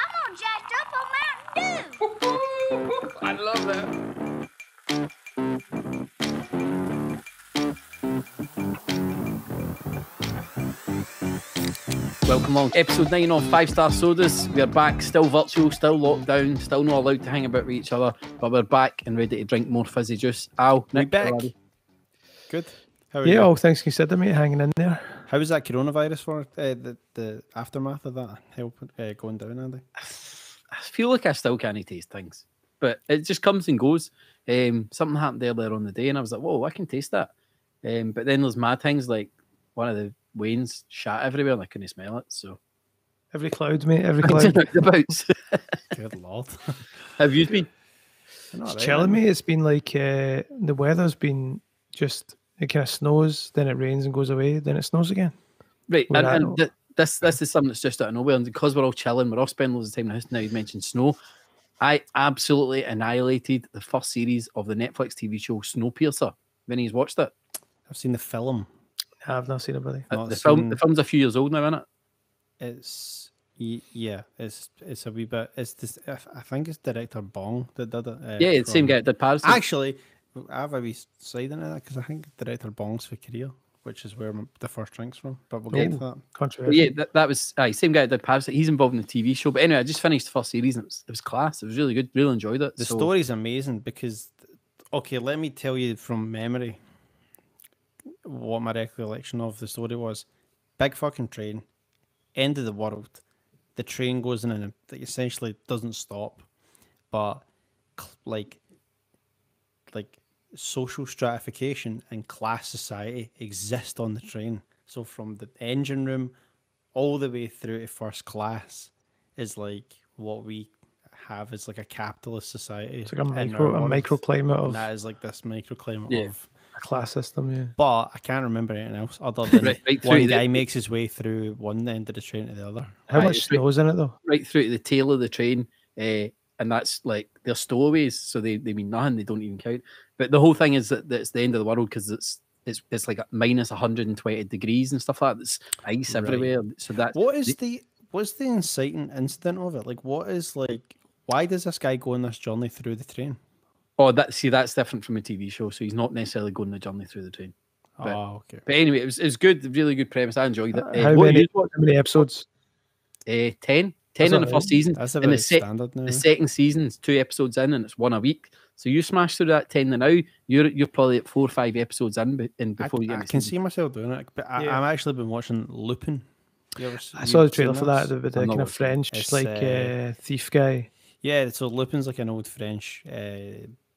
I'm all jacked up on Mountain Dew. I love that. Welcome along. Episode 9 of 5-Star Sodas. We're back, still virtual, still locked down, still not allowed to hang about with each other, but we're back and ready to drink more fizzy juice. Al, Nick, back. Good. How are you? All things considered, mate, hanging in there. How was that coronavirus for the aftermath of that going down, Andy? I feel like I still can't taste things, but it just comes and goes. Something happened earlier on the day, and I was like, "Whoa, I can taste that." But then there's mad things like one of the Waynes shat everywhere, and I couldn't smell it. So every cloud, mate, every cloud. Good lord. Have you been? It's chilling, mate. It's been like the weather's been just, it kind of snows, then it rains and goes away, then it snows again. Right, and this is something that's just out of nowhere, and because we're all chilling, we're all spending loads of time in the house. Now you mentioned snow. I absolutely annihilated the first series of the Netflix TV show Snowpiercer. When he's watched it, I've seen the film. I've not seen it, buddy. The film's a few years old now, isn't it? It's a wee bit. It's this. I think it's director Bong that did it. Yeah, it's the same guy that did Paris. Actually, I have a wee side in it because I think director Bong's for Korea, which is where the first drink's from. But we'll get to that. Controversial. Yeah, that was same guy that did Paris. He's involved in the TV show. But anyway, I just finished the first series and it was class. It was really good. Really enjoyed it. The story's amazing because, okay, let me tell you from memory what my recollection of the story was. Big fucking train, end of the world. The train goes in and it essentially doesn't stop, but like social stratification and class society exist on the train. So from the engine room all the way through to first class is like what we have is like a capitalist society. It's like a microclimate of that is like this microclimate of a class system, yeah. But I can't remember anything else other than one guy makes his way through one end of the train to the other. How much snow is in it though? Right through to the tail of the train, and that's like they're stowaways, so they mean nothing. They don't even count. But the whole thing is that it's the end of the world because it's like minus 120 degrees and stuff like that. There's ice everywhere. So that what's the inciting incident of it? Like, what is like? Why does this guy go on this journey through the train? Oh, that's different from a TV show. So he's not necessarily going the journey through the train. But, okay. But anyway, it was good, really good premise. I enjoyed it. How many episodes? 10 in the first season. That's about standard now. The second season's 2 episodes in, and it's 1 a week. So you smash through that 10 now. You're probably at 4 or 5 episodes in before you get. I can see myself doing it, but I've actually been watching Lupin. I saw the trailer for that. The kind of French, thief guy. Yeah, so Lupin's like an old French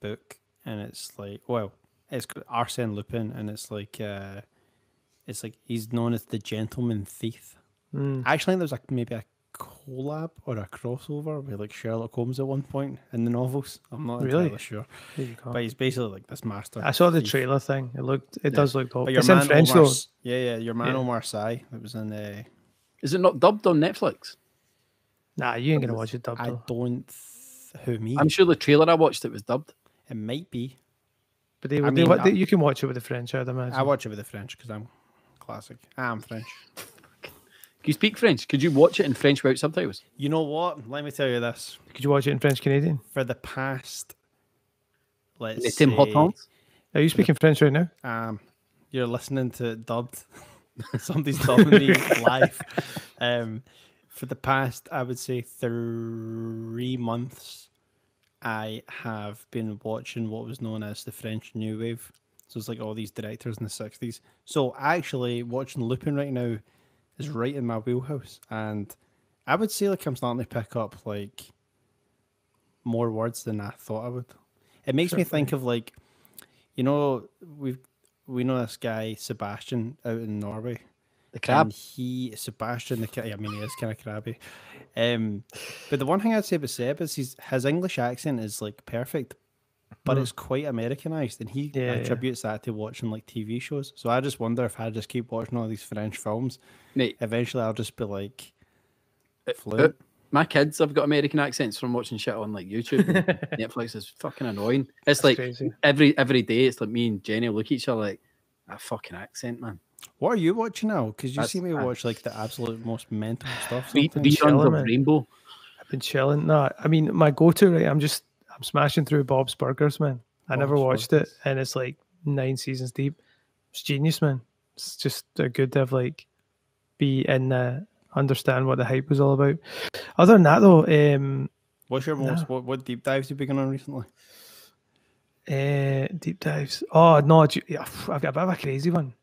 book, and it's like, well, it's Arsène Lupin, and it's like he's known as the gentleman thief. I actually think there's maybe a collab or a crossover with like Sherlock Holmes at one point in the novels. I'm not entirely sure, but he's basically like this master. I saw the trailer thing. It does look dope. It's in French though. Yeah, your man Omar Sy. It was in. Is it not dubbed on Netflix? Nah, you ain't gonna watch it dubbed. I don't. Who me? I'm sure the trailer I watched it was dubbed. It might be, but you can watch it with the French. I'd imagine. I watch it with the French because I'm classic. I'm French. Can you speak French? Could you watch it in French without subtitles? You know what? Let me tell you this. Could you watch it in French Canadian? For the past, let's Tim Hortons? Are you speaking French right now? You're listening to it dubbed. Somebody's dubbing me live. For the past, I would say 3 months, I have been watching what was known as the French New Wave. So it's like all these directors in the 60s. So actually watching Lupin right now is right in my wheelhouse. And I would say like I'm starting to pick up like more words than I thought I would. It makes me think of like, you know, we know this guy, Sebastian, out in Norway. The crab. Sebastian, I mean, he is kind of crabby. But the one thing I'd say about Seb is his English accent is like perfect, but it's quite Americanized, and he attributes that to watching like TV shows. So I just wonder if I just keep watching all these French films, eventually I'll just be like fluent. My kids have got American accents from watching shit on like YouTube. And Netflix is fucking annoying. It's like crazy. every day it's like me and Jenny will look at each other like, that fucking accent, man. What are you watching now? Because you see me watch like the absolute most mental stuff. Reruns of Rainbow. I've been chilling. No, I mean my go-to, right? I'm smashing through Bob's Burgers, man. I never Bob's watched Burgers. it, and it's like 9 seasons deep. It's genius, man. It's just good to have like be in understand what the hype was all about. Other than that, though, What's your most what deep dives you've been on recently? deep dives. Oh no, I've got a bit of a crazy one.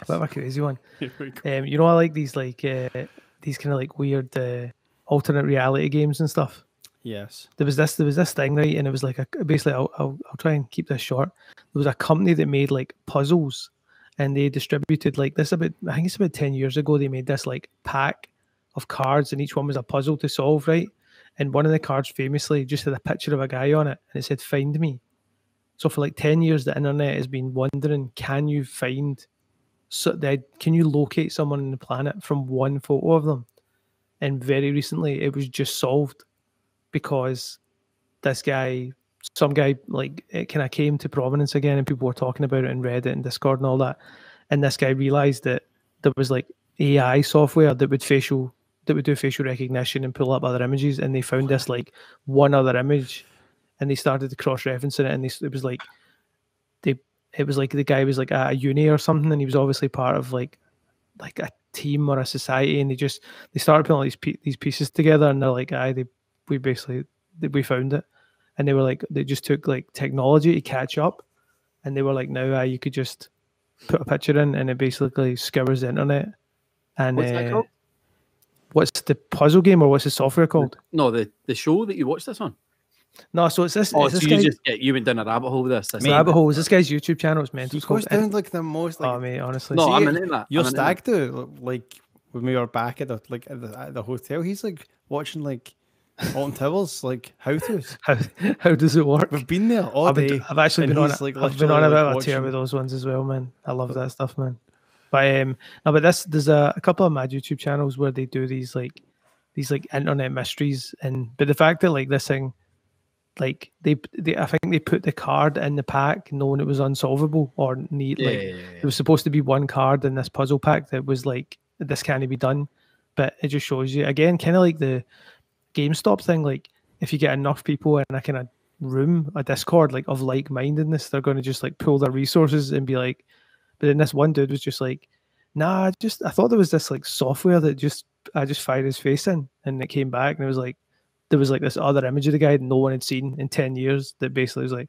A bit of a crazy one. Here we go. You know, I like these kind of like weird alternate reality games and stuff. Yes. There was this thing, right, and it was like basically I'll try and keep this short. There was a company that made like puzzles, and they distributed like this I think it's about 10 years ago. They made this like pack of cards, and each one was a puzzle to solve, right? And one of the cards famously just had a picture of a guy on it, and it said "Find me." So for like 10 years, the internet has been wondering, can you locate someone on the planet from one photo of them? And very recently, it was just solved because some guy, like, it kind of came to prominence again, and people were talking about it in Reddit and Discord and all that. And this guy realized that there was like AI software that would do facial recognition and pull up other images, and they found this like one other image, and they started to cross-referencing it, and it was like the guy was like at a uni or something, and he was obviously part of like a team or a society, and they started putting all these pieces together, and they're like, we found it, and they were like, they just took like technology to catch up, and they were like, now you could just put a picture in, and it basically scours the internet. And What's that called? What's the puzzle game, or what's the software called? No, the show that you watched this on. No, so it's this. Oh, it's so this you went down a rabbit hole with this. rabbit hole. Is this guy's YouTube channel? It's mental. He goes down like the most. Like, oh mate, honestly. No, I'm into that. Your I'm into stag do, like when we were back at the hotel, he's like watching like Alton Towers, like how-tos. How does it work? We've been there all day. I've actually and been on he's, like, I've been on a bit of a tear watching- with those ones as well, man. I love that stuff, man. But no, but there's a couple of mad YouTube channels where they do these internet mysteries, but the fact that like this thing, like they I think they put the card in the pack knowing it was unsolvable or neat. It was supposed to be one card in this puzzle pack that was like, this can't be done, but it just shows you again, kind of like the GameStop thing. Like if you get enough people in a kind of room, a Discord like of like-mindedness, they're going to just like pool their resources and be like. But then this one dude was just like, nah, I thought there was this like software that I just fired his face in, and it came back, and it was like, there was like this other image of the guy that no one had seen in 10 years that basically was like,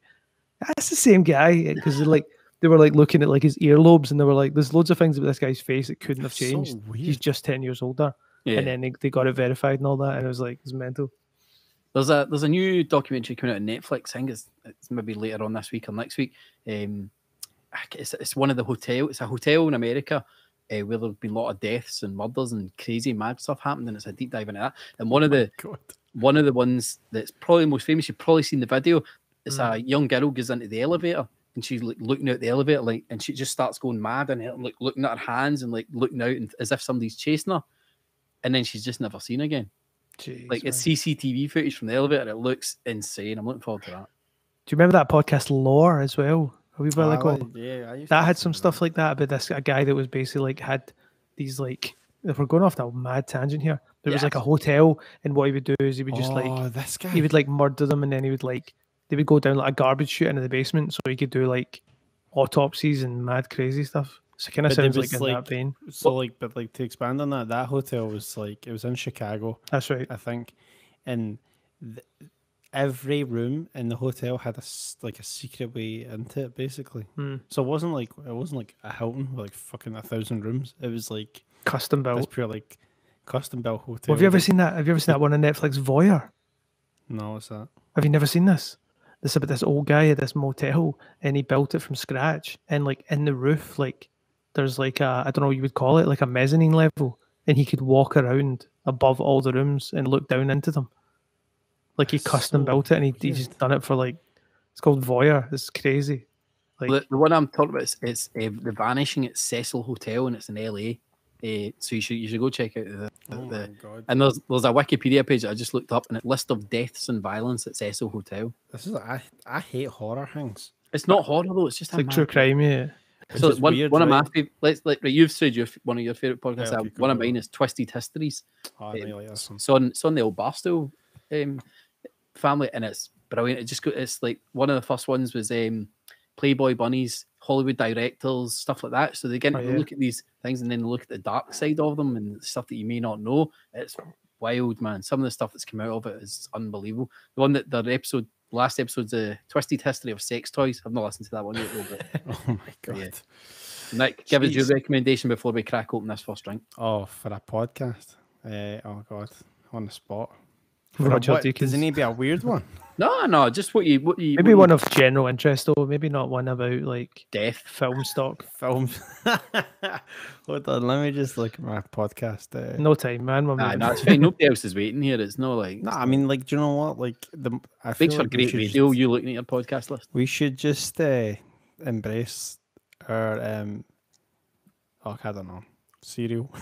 that's the same guy. Because they were like looking at like his earlobes, and they were like, there's loads of things about this guy's face that couldn't have changed. So weird. He's just 10 years older. Yeah. And then they got it verified and all that, and it was like, it's mental. There's a new documentary coming out on Netflix. I think it's maybe later on this week or next week. It's one of the hotel. It's a hotel in America where there's been a lot of deaths and murders and crazy mad stuff happened, and it's a deep dive into that. And one of the ones that's probably most famous, you've probably seen the video. It's a young girl goes into the elevator, and she's like looking out the elevator, like, and she just starts going mad and like looking at her hands and like looking out and as if somebody's chasing her, and then she's just never seen again. Jeez, like, it's CCTV footage from the elevator. It looks insane. I'm looking forward to that. Do you remember that podcast Lore as well? Yeah, that had some stuff like that, but a guy that was basically like had these like, if we're going off that mad tangent here, there was like a hotel, and what he would do is he would just this guy. he would like murder them, and then he would like, they would go down like a garbage chute into the basement, so he could do like autopsies and mad crazy stuff. So it kind of sounds like in that vein. So but to expand on that hotel was like, it was in Chicago. That's right. I think, and every room in the hotel had a secret way into it, basically. So it wasn't like a Hilton with like fucking 1,000 rooms. It was like custom built. It's pure like custom built hotel. Well, have you ever seen that? Have you ever seen that one on Netflix, Voyeur? No, what's that? Have you never seen this? This is about this old guy at this motel, and he built it from scratch. And like in the roof, like there's like I don't know what you would call it, like a mezzanine level, and he could walk around above all the rooms and look down into them. Like he custom built it, and he's just done it for like, it's called Voyeur. It's crazy. Like the one I'm talking about is The Vanishing at Cecil Hotel, and it's in LA. So you should go check out my God. And there's a Wikipedia page that I just looked up, and it list of deaths and violence at Cecil Hotel. This is I hate horror things. It's not horror though. It's just like true crime, yeah. Which So is one weird, of my right? favorite, right, you've said one of your favorite podcasts. Right, okay, One of go. mine is Twisted Histories. Oh, I really like this one. It's on the old Barstow family, and it's brilliant. It's like one of the first ones was Playboy bunnies, Hollywood directors, stuff like that. So they get to look at these things and then look at the dark side of them and stuff that you may not know. It's wild, man. Some of the stuff that's come out of it is unbelievable. The one that last episode's a Twisted History of Sex Toys. I've not listened to that one yet, but Oh my god. yeah. Nick, give us your recommendation before we crack open this first drink. Oh, for a podcast. Oh god, on the spot. Roger Does Deakins. it need to be a weird one? No, just what you Maybe one of general interest though. Maybe not one about like death. film stock. Films. Hold on, let me just look at my podcast. No time, man. We're Nah, moving. no, it's fine. Nobody else is waiting here. It's not like. No, I mean, like, do you know what? Like, I feel Makes for like great radio. You looking at your podcast list. we should just embrace our I don't know, cereal.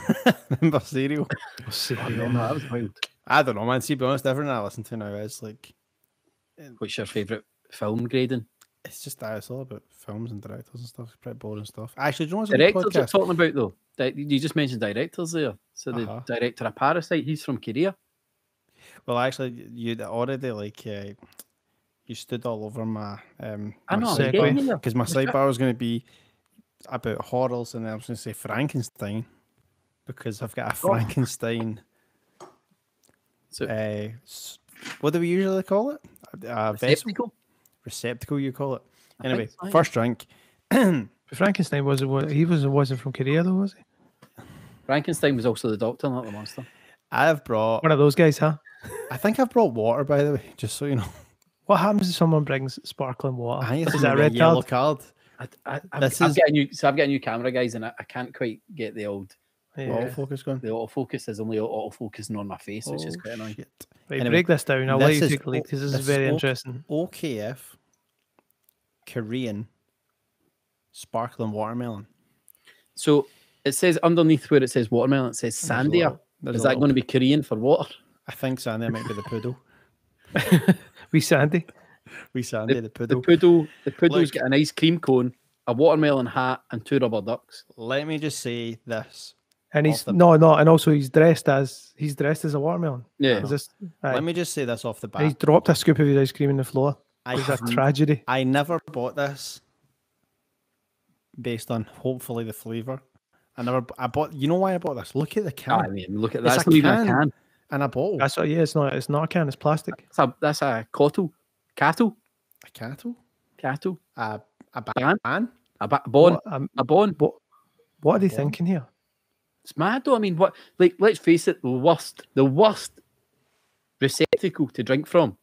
Remember cereal? Oh, no, that was wild. I don't know, man. See, to be honest, everything I listen to now is like, What's your favourite film grading? it's just that it's all about films and directors and stuff. It's pretty boring stuff. Actually, do you know what's a good Directors you're podcast? talking about though. You just mentioned directors there. So the director of Parasite, he's from Korea. Well, actually, you'd already like you stood all over my I know. because my sidebar was going to be about horrors, and then I was going to say Frankenstein because I've got a Frankenstein. So, what do we usually call it? A vessel? Receptacle, you call it. Anyway, first drink. Frankenstein wasn't from Korea though, was he? Frankenstein was also the doctor, not the monster. I've brought One of those guys, huh? I think I've brought water, by the way, just so you know. What happens if someone brings sparkling water? I think it's Is that a red yellow card? I've got a new camera, guys, and I can't quite get the old autofocus going. The autofocus is only autofocusing on my face, which is quite annoying. Right, anyway, break this down. I'll let you take the lead because this is very interesting. OKF Korean sparkling watermelon. So it says underneath where it says watermelon, it says sandia. Is that going to be Korean for water? I think sandia might be the poodle. We Sandy. We Sandy, the poodle. The poodle's got an ice cream cone, a watermelon hat, and 2 rubber ducks. Let me just say this. And and also he's dressed as a watermelon. Yeah. Let me just say this off the bat. And he's dropped a scoop of his ice cream on the floor. It's a tragedy. I never bought this based on hopefully the flavour. I bought. You know why I bought this? Look at the can. I mean, look at that. That's not even a can. And a bottle. That's what. Yeah, it's not a can. It's plastic. That's a cattle. A cattle. A ban. A bond. What are they thinking here? It's mad though. I mean, what? Like, let's face it. The worst receptacle to drink from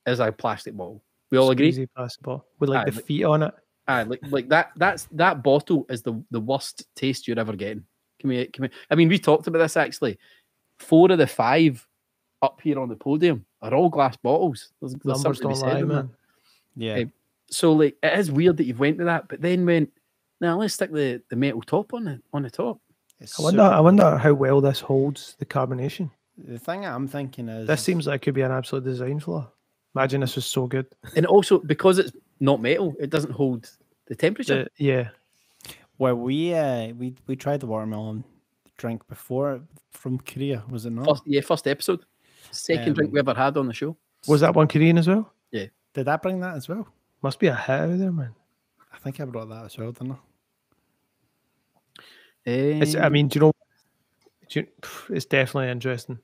is a plastic bottle. We all agree. Easy plastic bottle with the feet on it. Like that. That bottle is the worst taste you're ever getting. Can we? I mean, we talked about this actually. 4 of the 5 up here on the podium are all glass bottles. There's Numbers don't lie, man. Yeah. So like, it is weird that you've went to that, but then went, now let's stick the metal top on the top. I wonder how well this holds the carbonation. The thing I'm thinking is this seems like it could be an absolute design flaw. Imagine this was so good. And also because it's not metal, it doesn't hold the temperature. Yeah. Well, we tried the watermelon drink before from Korea, was it not? First episode. Second drink we ever had on the show. Was that one Korean as well? Yeah. Did I bring that as well? Must be a hit out there, man. I think I brought that as well, didn't I? I mean, do you know, it's definitely interesting.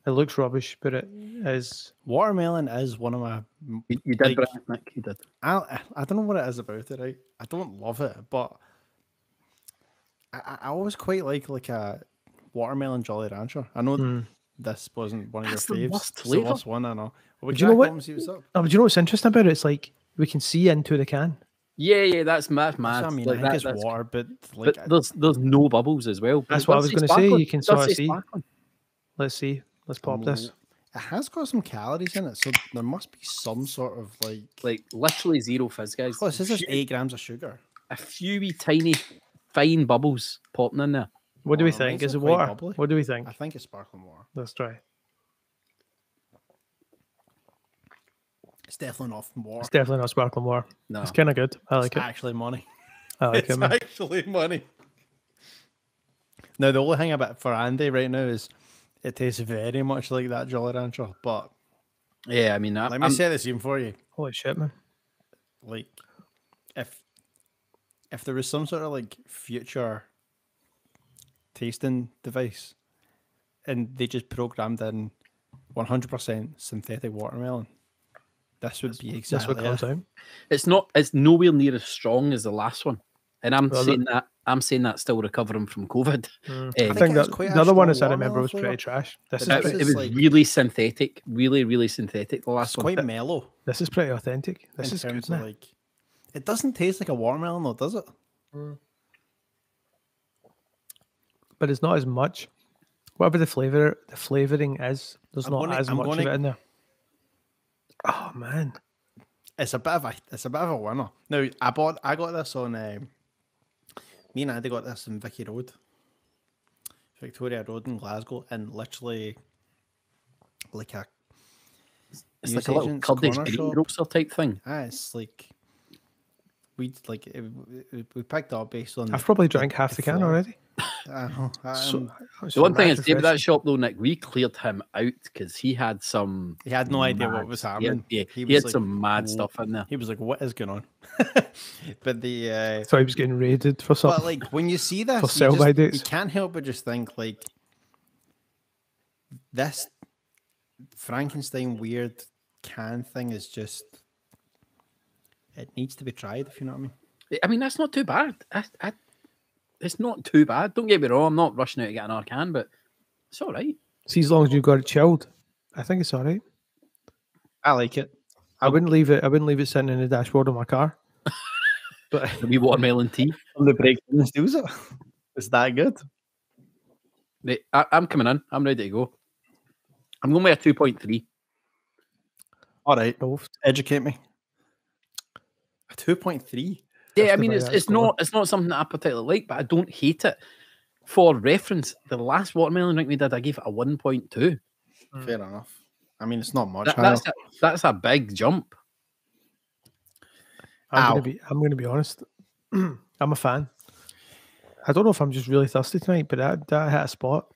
It looks rubbish, but it is. Watermelon is one of my. You did, Nick. You did. I don't know what it is about it. Right? I don't love it, but I always quite like a watermelon Jolly Rancher. I know this wasn't one of your faves. It's the worst one, I know. But you know what? But you know what's interesting about it? It's like we can see into the can. Yeah, that's mad. I mean, like I think it's water, but there's no bubbles as well. That's what I was going to say. You can sort of see. Let's see. Let's pop this. It has got some calories in it, so there must be some sort of like literally zero fizz, guys. Oh, this is 8 grams of sugar. A few wee tiny fine bubbles popping in there. What do we think? Is it water? Bubbly. What do we think? I think it's sparkling water. Let's try. It's definitely not from water. It's definitely not sparkling water. No. It's kind of good. I like it. Actually money. I like It's it, man. actually money. Now, the only thing about for Andy right now is it tastes very much like that Jolly Rancher. But Yeah, I mean, let me say the same for you. Holy shit, man. Like, if there was some sort of like future tasting device and they just programmed in 100% synthetic watermelon, this would be That's what exactly comes it. out. it's nowhere near as strong as the last one. And I'm Well, saying that still recovering from COVID. I think it was that quite a the other one, strong as I remember, watermelon was flavour. pretty trash. This But is this It was like- really synthetic, really synthetic. The last It's one. quite mellow this is pretty authentic. This in is good, terms man. of like. It doesn't taste like a watermelon, though, does it? But it's not as much. Whatever the flavoring is, there's I'm not gonna- as I'm much of gonna- it in there. Oh man, It's a bit of a winner. Now I got this on me and Andy got this in Victoria Road in Glasgow, and literally like a It's like a little newsagent's Kurdish corner shop. greengrocer type thing. It's like we picked up based on I've probably drank half the can flour. already. I know, The one thing I'd say about that shop though, Nick, we cleared him out because he had some. he had no idea what mad- was he had- happening. Yeah, He he had was like, some mad "Whoa." stuff in there. He was like, "What is going on?" But the So he was getting raided for but something. like when you see this, For sell-by you dates. can't help but just think like this Frankenstein weird can thing is just it needs to be tried, if you know what I mean. I mean, that's not too bad. It's not too bad. Don't get me wrong. I'm not rushing out to get another can, but it's all right. See, as long as you've got it chilled, I think it's all right. I like it. I wouldn't leave it sitting in the dashboard of my car. But A wee watermelon tea. The break and steals it. Is that good? Mate, I'm coming in. I'm ready to go. I'm going with a 2.3. All right, Both. educate me. A 2.3. Yeah, I Have to mean, buy it's that it's score. not something that I particularly like, but I don't hate it. For reference, the last watermelon drink we did, I gave it a 1.2. Fair enough. I mean, it's not much. That's a big jump. I'm Ow. gonna be honest. I'm a fan. I don't know if I'm just really thirsty tonight, but that hit a spot,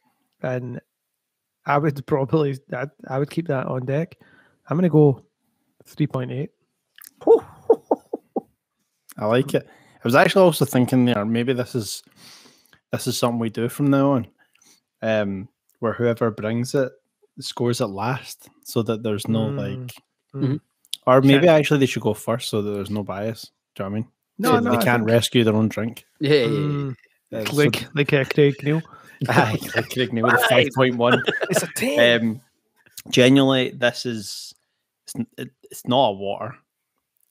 and I would probably I would keep that on deck. I'm gonna go 3.8. I like it. I was actually also thinking there, maybe this is something we do from now on, where whoever brings it scores it last, so that there's no Mhm. or maybe Can't- actually they should go first, so that there's no bias. Do you know what I mean? No, So no, they I can't think- rescue their own drink. Yeah. Like Craig Neal. Like Craig Neal with a 5.1. It's a 10. Genuinely, this is it's not a water.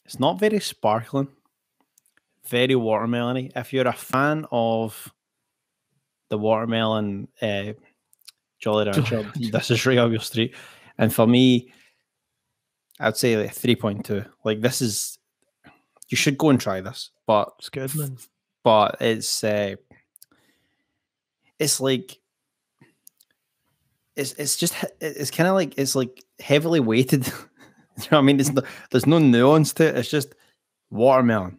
It's not very sparkling. Very watermelony. If you're a fan of the watermelon Jolly Rancher, this is right up your street. And for me, I'd say like 3.2. Like this is, you should go and try this. But It's good, man. it's like it's just it's kind of like it's like heavily weighted. You know what I mean? There's no nuance to it. It's just watermelon.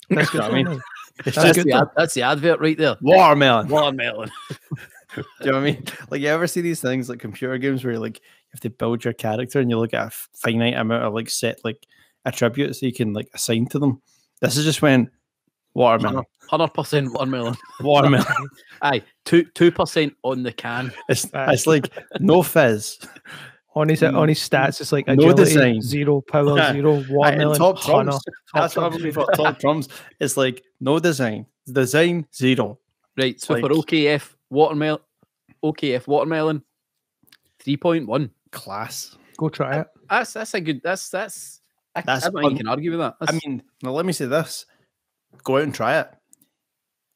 That's You good. know what I mean? man. It's That's just good. That's the advert right there. watermelon. Watermelon. Do you know what I mean? Like, you ever see these things like computer games where like you have to build your character and you look at a finite amount of like set like attributes so you can like assign to them? This is just when watermelon. 100% watermelon. Watermelon. Aye, 2% on the can. It's like no fizz. On his stats, it's like No agility, design. 0, power, 0, And watermelon, top hunter. trumps. That's probably for top trumps. It's like no design. Design 0. Right, so for Like- OKF watermelon, 3.1. Class. Go try it. That's a good. That's I That's don't think you can argue with that. I That's- mean, now let me say this. Go out and try it.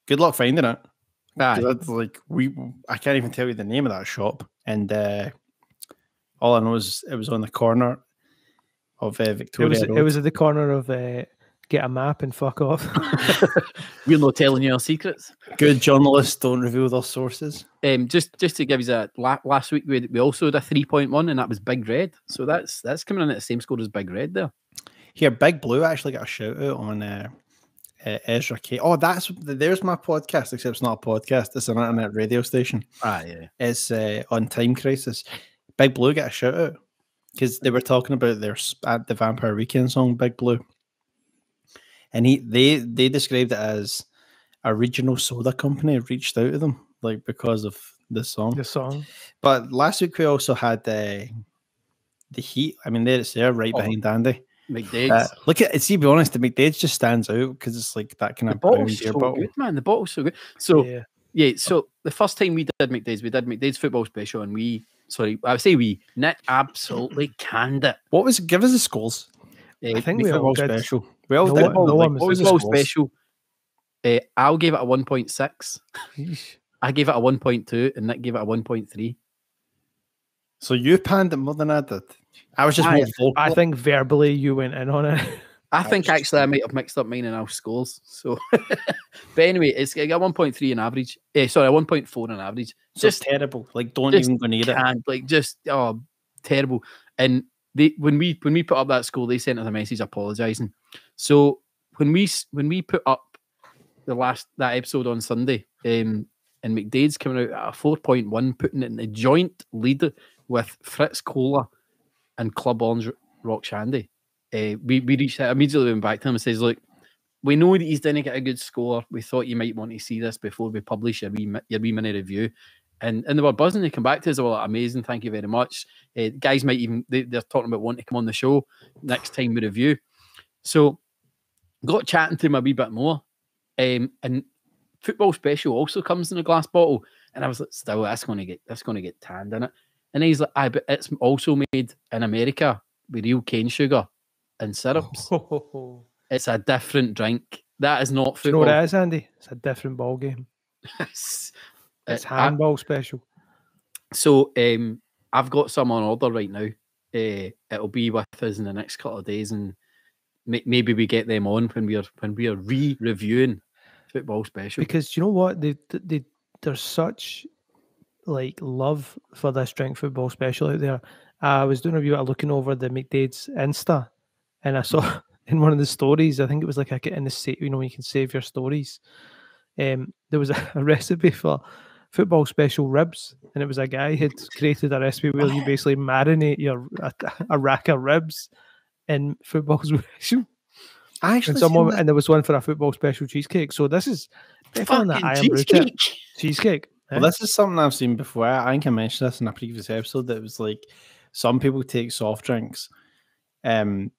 Good luck finding it. 'Cause aye. that's like I can't even tell you the name of that shop. And all I know is it was on the corner of Victoria Road. It was at the corner of get a map and fuck off. We're not telling you our secrets. Good journalists don't reveal their sources. Just to give you a last week we also had a 3.1 and that was Big Red. So that's coming in at the same score as Big Red there. Here, Big Blue actually got a shout out on Ezra K. Oh, there's my podcast, except it's not a podcast. It's an internet radio station. Ah, yeah. It's on Time Crisis. Big Blue got a shout out because they were talking about the Vampire Weekend song Big Blue, and they described it as a regional soda company reached out to them like because of the song. The song. But last week we also had the Heat. I mean, they're right behind Andy. McDade's. Look at it. See, be honest, the McDade's just stands out because it's like that kind The of brown bottle's beer so bottle. good, man. The bottle's so good. So Yeah. so the first time we did McDade's football special, and Nick absolutely canned it. Give us the scores. I think The we all football did. special. We all No did. one- no one was Football scores? special. Al gave it a 1.6. Yeesh. I gave it a 1.2, and Nick gave it a 1.3. So you panned it more than I did. I was just more vocal. I think verbally you went in on it. I think actually I might have mixed up mine and Al's scores. So, but anyway, it's got 1.3 on average. Sorry, 1.4 on average. So Just terrible. Like, don't just even go near it. can't, like, just terrible. And when we put up that score, they sent us a message apologising. So when we put up that episode on Sunday, and McDade's coming out at a 4.1, putting it in the joint lead with Fritz Cola and Club Orange Rock Shandy. We reached out, immediately went back to him and says, look, we know that he's didn't get a good score. We thought you might want to see this before we publish your wee mini review. And they were buzzing. They come back to us. They were like, amazing, thank you very much. Guys might even, they're talking about wanting to come on the show next time we review. So got chatting to him a wee bit more. And football special also comes in a glass bottle. And I was like, still, that's going to get tanned in it. And he's like, but it's also made in America with real cane sugar and syrups. It's a different drink. That is not Do you know football. what it is, Andy? It's a different ball game. It's handball special. So I've got some on order right now. It'll be with us in the next couple of days, and maybe we get them on when we are re-reviewing football special. Because you know what? There's such like love for this drink football special out there. I was doing a review, looking over the McDade's Insta, and I saw in one of the stories, I think it was like in the when you can save your stories. There was a recipe for football special ribs, and it was a guy had created a recipe where you basically marinate a rack of ribs in football special. I actually And there was one for a football special cheesecake. So this is definitely the iron cheesecake. Cheesecake. Well, this is something I've seen before. I think I mentioned this in a previous episode. That it was like some people take soft drinks, and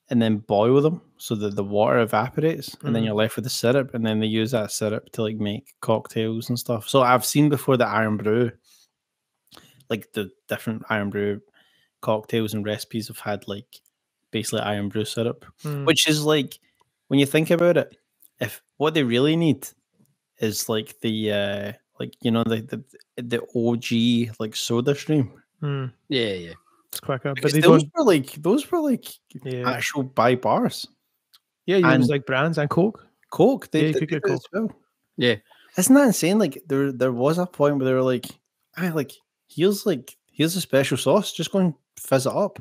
then boil them so that the water evaporates, and then you're left with the syrup, and then they use that syrup to like make cocktails and stuff. So I've seen before the iron brew, like the different iron brew cocktails and recipes have had like basically iron brew syrup, which is like when you think about it, if what they really need is like the the OG like soda stream. Yeah. It's quicker. Because But those were like yeah. actual buy bars. Yeah, you and- use like brands and Coke. Coke. Yeah, They you did could get it as Coke. well. Yeah. Isn't that insane? Like there was a point where they were like, here's a special sauce, just go and fizz it up.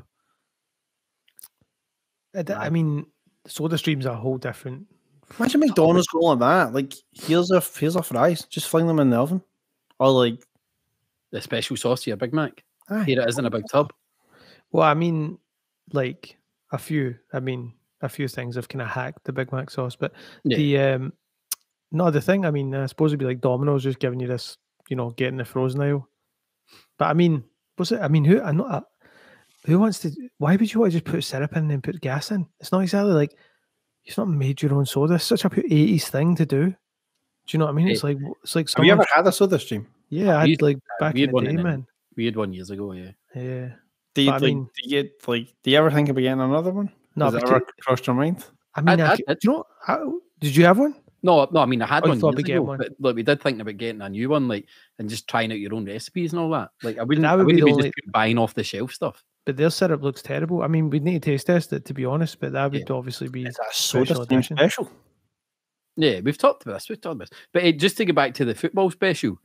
I mean, soda stream's a whole different. Imagine McDonald's going like that. Like, here's our fries, just fling them in the oven. Or like The special sauce to your Big Mac. aye. Here it is in a big tub. Well, I mean, like a few things have kind of hacked the Big Mac sauce, but the thing. I mean, I suppose it'd be like Domino's just giving you this, getting the frozen aisle. But I mean, was it? I mean, who wants to? Why would you want to just put syrup in and then put gas in? It's not exactly like you've not made your own soda. It's such a 80s thing to do. Do you know what I mean? It's like Have you ever had a soda stream? Yeah, We I'd like back we in had the one day, in it. man. We had one years ago, yeah. Yeah. Do you But I mean- do you ever think about getting another one? No, Has it because- ever crossed your mind? I mean, I do did. you know? Did you have one? No, I mean I had Oh, you one thought years about getting ago, one. but like we did think about getting a new one, like, and just trying out your own recipes and all that. Like I wouldn't, that I would be wouldn't the be only- just buying off the shelf stuff. But their syrup looks terrible. I mean, we'd need to taste test it to be honest, but that would obviously be It's a soda special stream edition. special. Yeah, we've talked about this. But just to get back to the football special,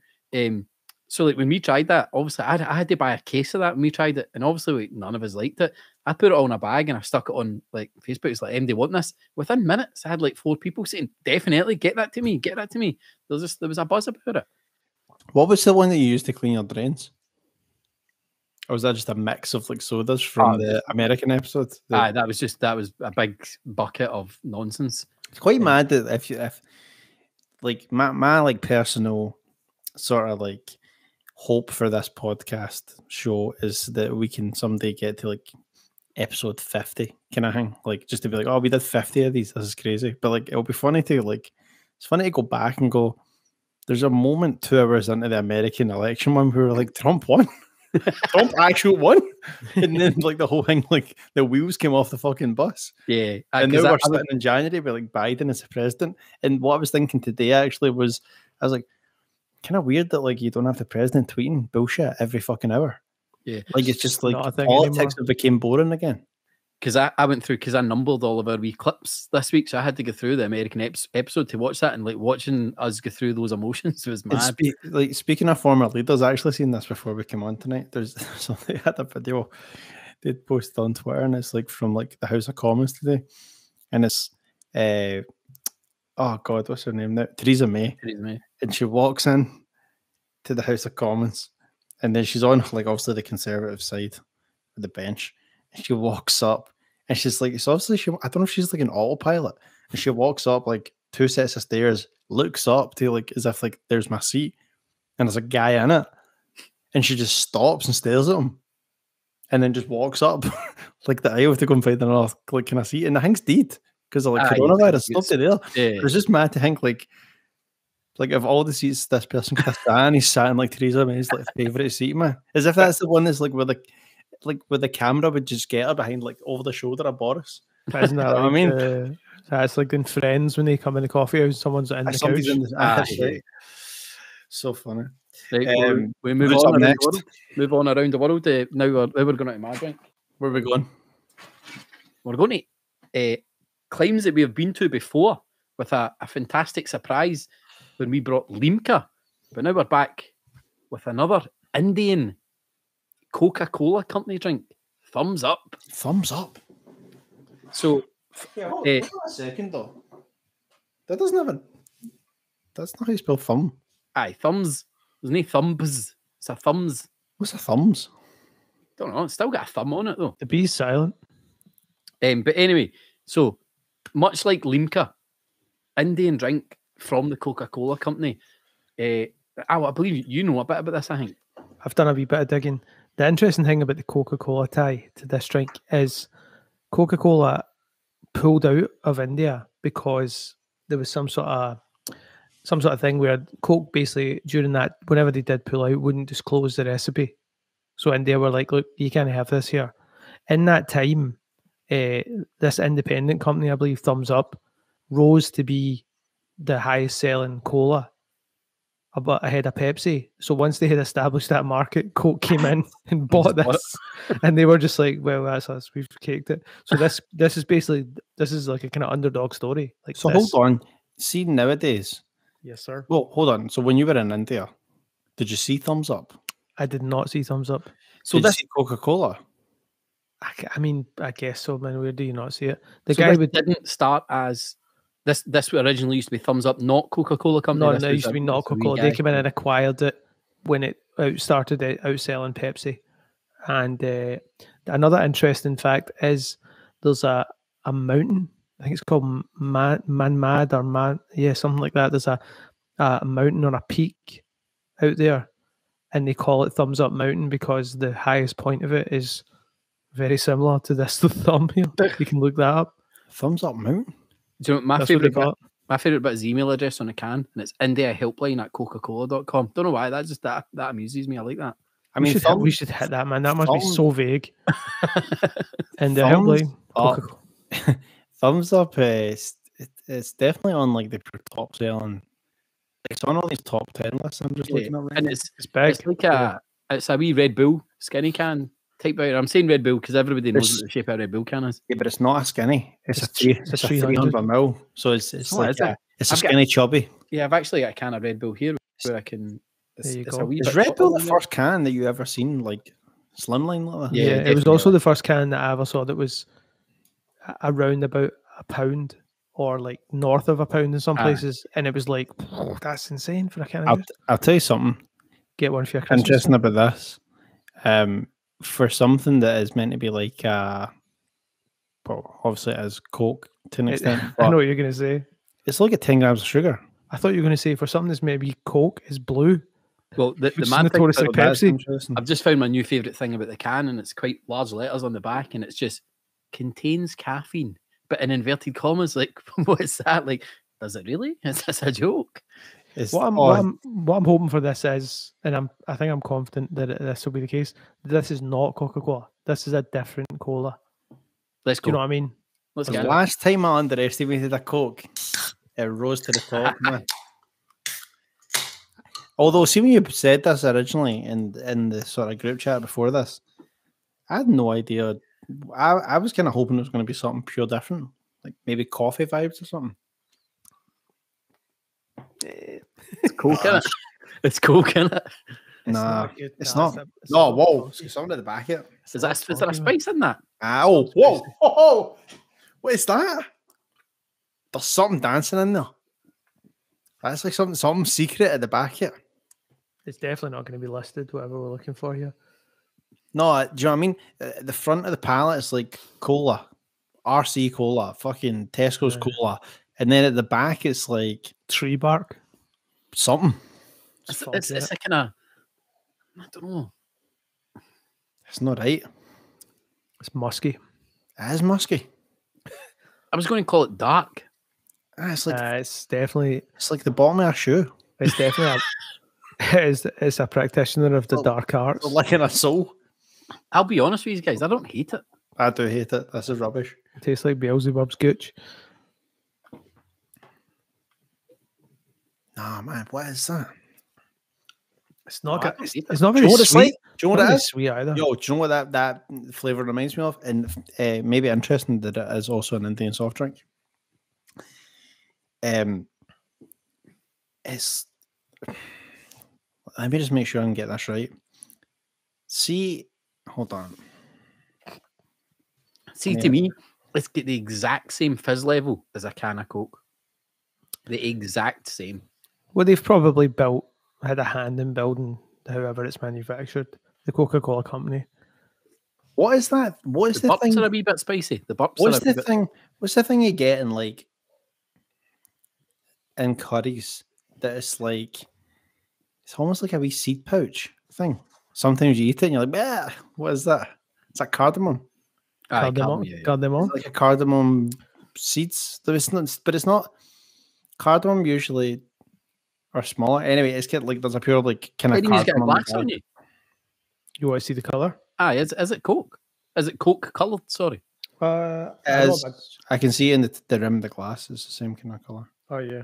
So like when we tried that, obviously I had to buy a case of that when we tried it, and obviously like, none of us liked it. I put it all in a bag and I stuck it on like Facebook. It's like, MD want this? Within minutes, I had like 4 people saying, definitely get that to me, get that to me. There was a buzz about it. What was the one that you used to clean your drains? Or was that just a mix of like sodas from the American episode? That was a big bucket of nonsense. It's quite mad that if like my like personal sort of like hope for this podcast show is that we can someday get to like episode 50 kind of thing, like just to be like, oh, we did 50 of these, this is crazy. But like it'll be funny to like, it's funny to go back and go, there's a moment 2 hours into the American election one where we were like, Trump won. Trump actually won. And then like the whole thing, like the wheels came off the fucking bus. Yeah. And now we're sitting in January with like Biden as the president. And what I was thinking today actually was, I was like, kind of weird that like you don't have the president tweeting bullshit every fucking hour. Yeah. Like it's just like politics anymore. have became boring again. Because I went through, because I numbered all of our wee clips this week, so I had to go through the American episode to watch that, and like watching us go through those emotions was mad. Like speaking of former leaders, I actually seen this before we came on tonight. So they had a video they'd posted on Twitter, and it's like from like the House of Commons today, and it's oh god, what's her name now? Theresa May. And she walks in to the House of Commons, and then she's on like obviously the Conservative side of the bench. And she walks up, and she's like, it's obviously I don't know if she's like an autopilot. And she walks up like 2 sets of stairs, looks up to like as if like there's my seat, and there's a guy in it, and she just stops and stares at him, and then just walks up like the aisle to go and find another like kind of seat. And the thing's dead because of like coronavirus. Stopped it there. Yeah. It was just mad to think like of all the seats this person could have sat in, he's sat in like Theresa May's like favourite seat, man. As if that's the one that's like where the camera would just get her behind like over the shoulder of Boris. Isn't that like, I mean? That's like in Friends when they come in the coffee house, someone's in the couch. Right. So funny. Right, we move on next. Move on around the world. Now we're going to my drink. Where are we going? We're going to claims that we have been to before with a fantastic surprise when we brought Limca, but now we're back with another Indian Coca-Cola company drink, Thums Up. Thums Up. So, hold on a second though. That doesn't have a. That's not how you spell thumb. Aye, thumbs. There's no thumbs. It's a thumbs. What's a thumbs? Don't know. It's still got a thumb on it though. The B's silent. But anyway, so much like Limca, Indian drink from the Coca-Cola company. I believe you know a bit about this, I think. I've done a wee bit of digging. The interesting thing about the Coca-Cola tie to this drink is Coca-Cola pulled out of India because there was some sort of thing where Coke basically during that, whenever they did pull out, wouldn't disclose the recipe. So India were like, look, you can't have this here. In that time, this independent company, I believe Thums Up, rose to be the highest selling cola ahead of Pepsi. So once they had established that market, Coke came in and bought this, and they were just like, well, that's us, we've caked it. So this is like a kind of underdog story. Like, so hold on, see nowadays. Yes, sir. Well, hold on. So when you were in India, did you see Thums Up? I did not see Thums Up. So did you see Coca-Cola? I mean, I guess so, man. Where do you not see it? The so guy didn't start as this originally used to be Thums Up, not Coca-Cola company. No, it used to be not Coca-Cola. They came in and acquired it when it started outselling Pepsi. And another interesting fact is there's a mountain. I think it's called Manmad or Man. Yeah, something like that. There's a mountain on a peak out there, and they call it Thums Up Mountain because the highest point of it is very similar to this thumb here. You can look that up. Thums Up Mountain. Do you know my favourite bit? My favourite bit is email address on a can, and it's indiahelpline@coca-cola.com. Don't know why. That amuses me. I like that. I mean, we should hit that, man. That must be so vague. India Helpline. Thums Up it's definitely on like the top selling. It's on all these top 10 lists. I'm just looking at right and now. It's big. It's like it's a wee Red Bull skinny can type out. I'm saying Red Bull because everybody knows what the shape of a Red Bull can is. Yeah, but it's not a skinny. It's a 300 ml. So it's like it's a skinny chubby. Yeah, I've actually got a can of Red Bull here where I can It's, There you it's go. a wee Is bit Red Bull the chocolatey. first can that you ever seen like slimline like that? Yeah, it was also definitely. the first can that I ever saw that was around about £1 or like north of £1 in some Ah. places, and it was like, that's insane for a can of I'll, juice. I'll tell you something Get one for your Christmas. interesting about this. For something that is meant to be like, well, obviously it is Coke to an extent, I but know what you're going to say. it's like a 10 grams of sugar. I thought you were going to say for something that's maybe Coke is blue, Well, the which is mad thing notoriously about That's Pepsi. interesting. I've just found my new favourite thing about the can, and it's quite large letters on the back, and it's just contains caffeine, but in inverted commas. Like, what is that? Like, does it really? Is this a joke? It's, What I'm hoping for this is, and I think I'm confident that this will be the case. This is not Coca-Cola. This is a different cola. Let's Do go. you know what I mean? Let's the get it. last time I underestimated a Coke, it rose to the top, man. Although, see when you said this originally in the sort of group chat before this, I had no idea. I was kind of hoping it was going to be something pure different, like maybe coffee vibes or something. It's Coke in it. It's Coke in it. Nah, good. it's Nah, not. it's No, not whoa! spicy. There's something at the back here. Is there a spicy, man. spice in that? Oh, It's whoa! spicy. Oh, what is that? There's something dancing in there. That's like something secret at the back here. It's definitely not going to be listed, whatever we're looking for here. No, do you know what I mean? The front of the palette is like cola, RC cola, fucking Tesco's Yeah. cola, and then at the back it's like Tree bark. something. It's funky, a kind of, I don't know. It's not right. It's musky. It is musky. I was going to call it dark. It's like It's definitely the bottom of a shoe. it's definitely it's a practitioner of the dark arts. Licking a soul. I'll be honest with you guys, I don't hate it. I do hate it. This is rubbish. It tastes like Beelzebub's gooch. Nah, man, what is that? It's not. No, I good. don't It's, hate it. it's not Do you very know what it's sweet. like? Do you know Not what it very is? sweet either. Yo, do you know what that flavour reminds me of? And maybe interesting that it is also an Indian soft drink. It's. Let me just make sure I can get this right. See, hold on. See, Yeah. to me, it's got the exact same fizz level as a can of Coke. The exact same. Well, they've probably had a hand in building however it's manufactured. The Coca-Cola company. What is that? What is The the burps thing? are a wee bit spicy. The burps What's are a the wee bit... thing? What's the thing you get in like in curries that it's like it's almost like a wee seed pouch thing. Sometimes you eat it and you're like, bah, what is that? It's like cardamom. Aye, Cardamom. yeah. Cardamom. It's like a cardamom seeds. It's not, but it's not cardamom usually are smaller. Anyway, it's got like there's a pure like kind Why of do you just get a cardamom. glass on vibe. you? You want to see the color? Aye, is it Coke? Is it Coke coloured? Sorry. As I can see in the rim of the glass is the same kind of color. Oh yeah.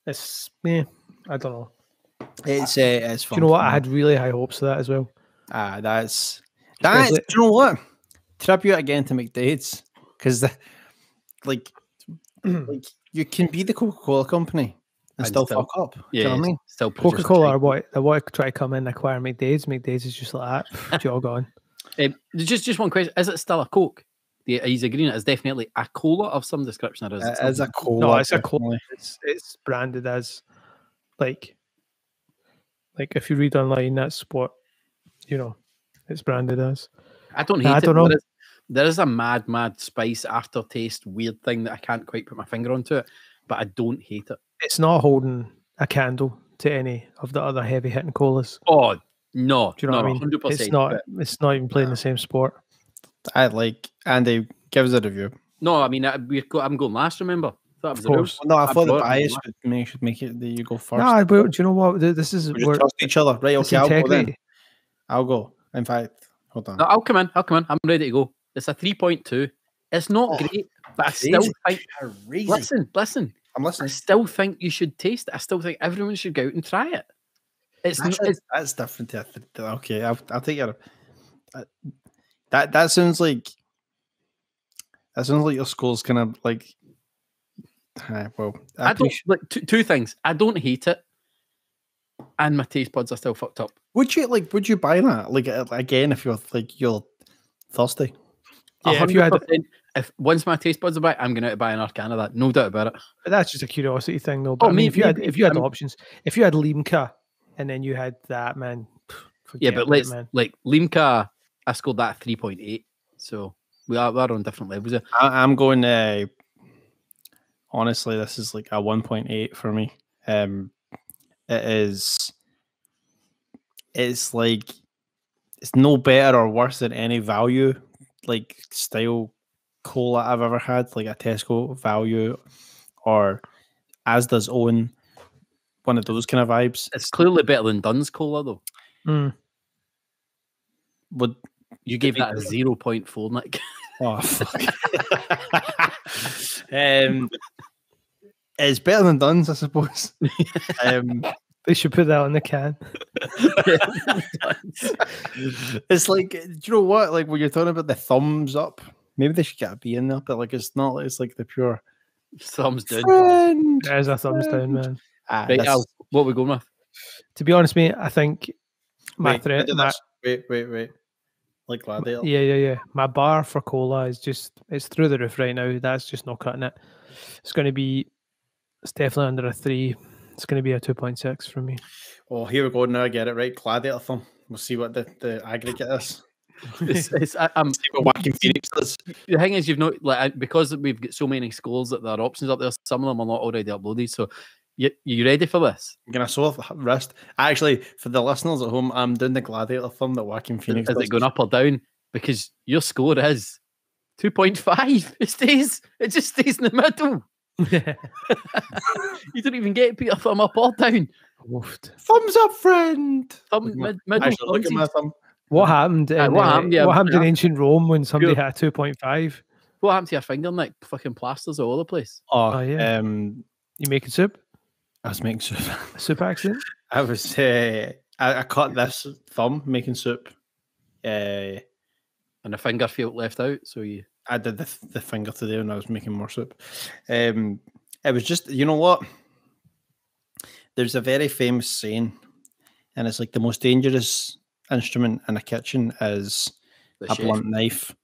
I don't know. It's Do you know what? I had really high hopes for that as well. that's Especially- do you know what? Tribute again to McDade's because like you can be the Coca-Cola company and still fuck up. Do you know what I mean? Still produce Coca-Cola shite. are what they want to try to come in and acquire McDade's. McDade's is just like that. Jog on. Just one question: is it still a Coke? He's agreeing it is definitely a cola of some description, or is it It still is a cola. No, it's a definitely. It's branded as like if you read online, that's what it's branded as. I don't hate I it. don't know. There is a mad spice aftertaste weird thing that I can't quite put my finger onto it, but I don't hate it. It's not holding a candle to any of the other heavy hitting colas. Oh no, Do you know what I mean? 100%. It's not. It's not even playing the same sport. I like Andy gives it a review. No, I mean I'm going last. Remember, that was Of the rule. course. No, I thought the brought it bias last. should make it that you go first. No, but do you know what? This is we just where trust each other, right? it's Okay, I'll go then. integrity. I'll go. In fact, hold on. No, I'll come in. I'm ready to go. It's a 3.2. It's not Oh, great, but I still think. Crazy. Listen. I'm I listening. still think you should taste it. I still think everyone should go out and try it. That's different. Okay, I'll take your. That sounds like. That sounds like your school's kind of like. Well, I don't like two things. I don't hate it, and my taste buds are still fucked up. Would you buy that? Like again, if you're thirsty. Yeah, if you had, 100%. If once my taste buds are back, I'm going to buy an Arcana. That no doubt about it. but that's just a curiosity thing, though. But I mean, if you had options, if you had Limca and then you had that, man. Yeah, but like Limca, I scored that 3.8. So we're on different levels here. I'm going. Honestly, this is like a 1.8 for me. It's like it's no better or worse than any value like style cola I've ever had, like a Tesco value or Asda's own, one of those kind of vibes. It's clearly better than Dunn's cola though. Would you gave that a 0.4, Nick? Oh fuck. It's better than Dunn's, I suppose. They should put that on the can. It's like, do you know what? Like when you're talking about the thumbs up, maybe they should get a B in there, but like it's not. It's like the pure thumbs down. There's a thumbs down, man. Right, Al, what are we going with? To be honest, mate, I think my threat. Wait. Like Gladiator. Yeah. My bar for cola is it's through the roof right now. That's just not cutting it. It's definitely under a 3. It's going to be a 2.6 for me. Oh, here we go. Now I get it right. Gladiator thumb. We'll see what the aggregate is. I'm see what Whacking Phoenix does. The thing is, you've not like because we've got so many scores that there are options up there. Some of them are not already uploaded. So, you ready for this? I'm gonna sore wrist. Actually, for the listeners at home, I'm doing the Gladiator thumb that Whacking Phoenix is does. It going up or down? Because your score is 2.5. It just stays in the middle. You don't even get to put your thumb up or down. Woofed. Thumbs up, friend. Middle. Look at my thumb. What happened? What happened in ancient Rome when somebody had 2.5? What happened to your finger, Nick? Fucking plasters all over the place. Oh yeah. You making soup? I was making soup. A soup accident? I was. I cut this thumb making soup. And a finger felt left out, so you. I did the finger today when I was making more soup. It was just, you know what? There's a very famous saying, and it's like the most dangerous instrument in a kitchen is a blunt knife,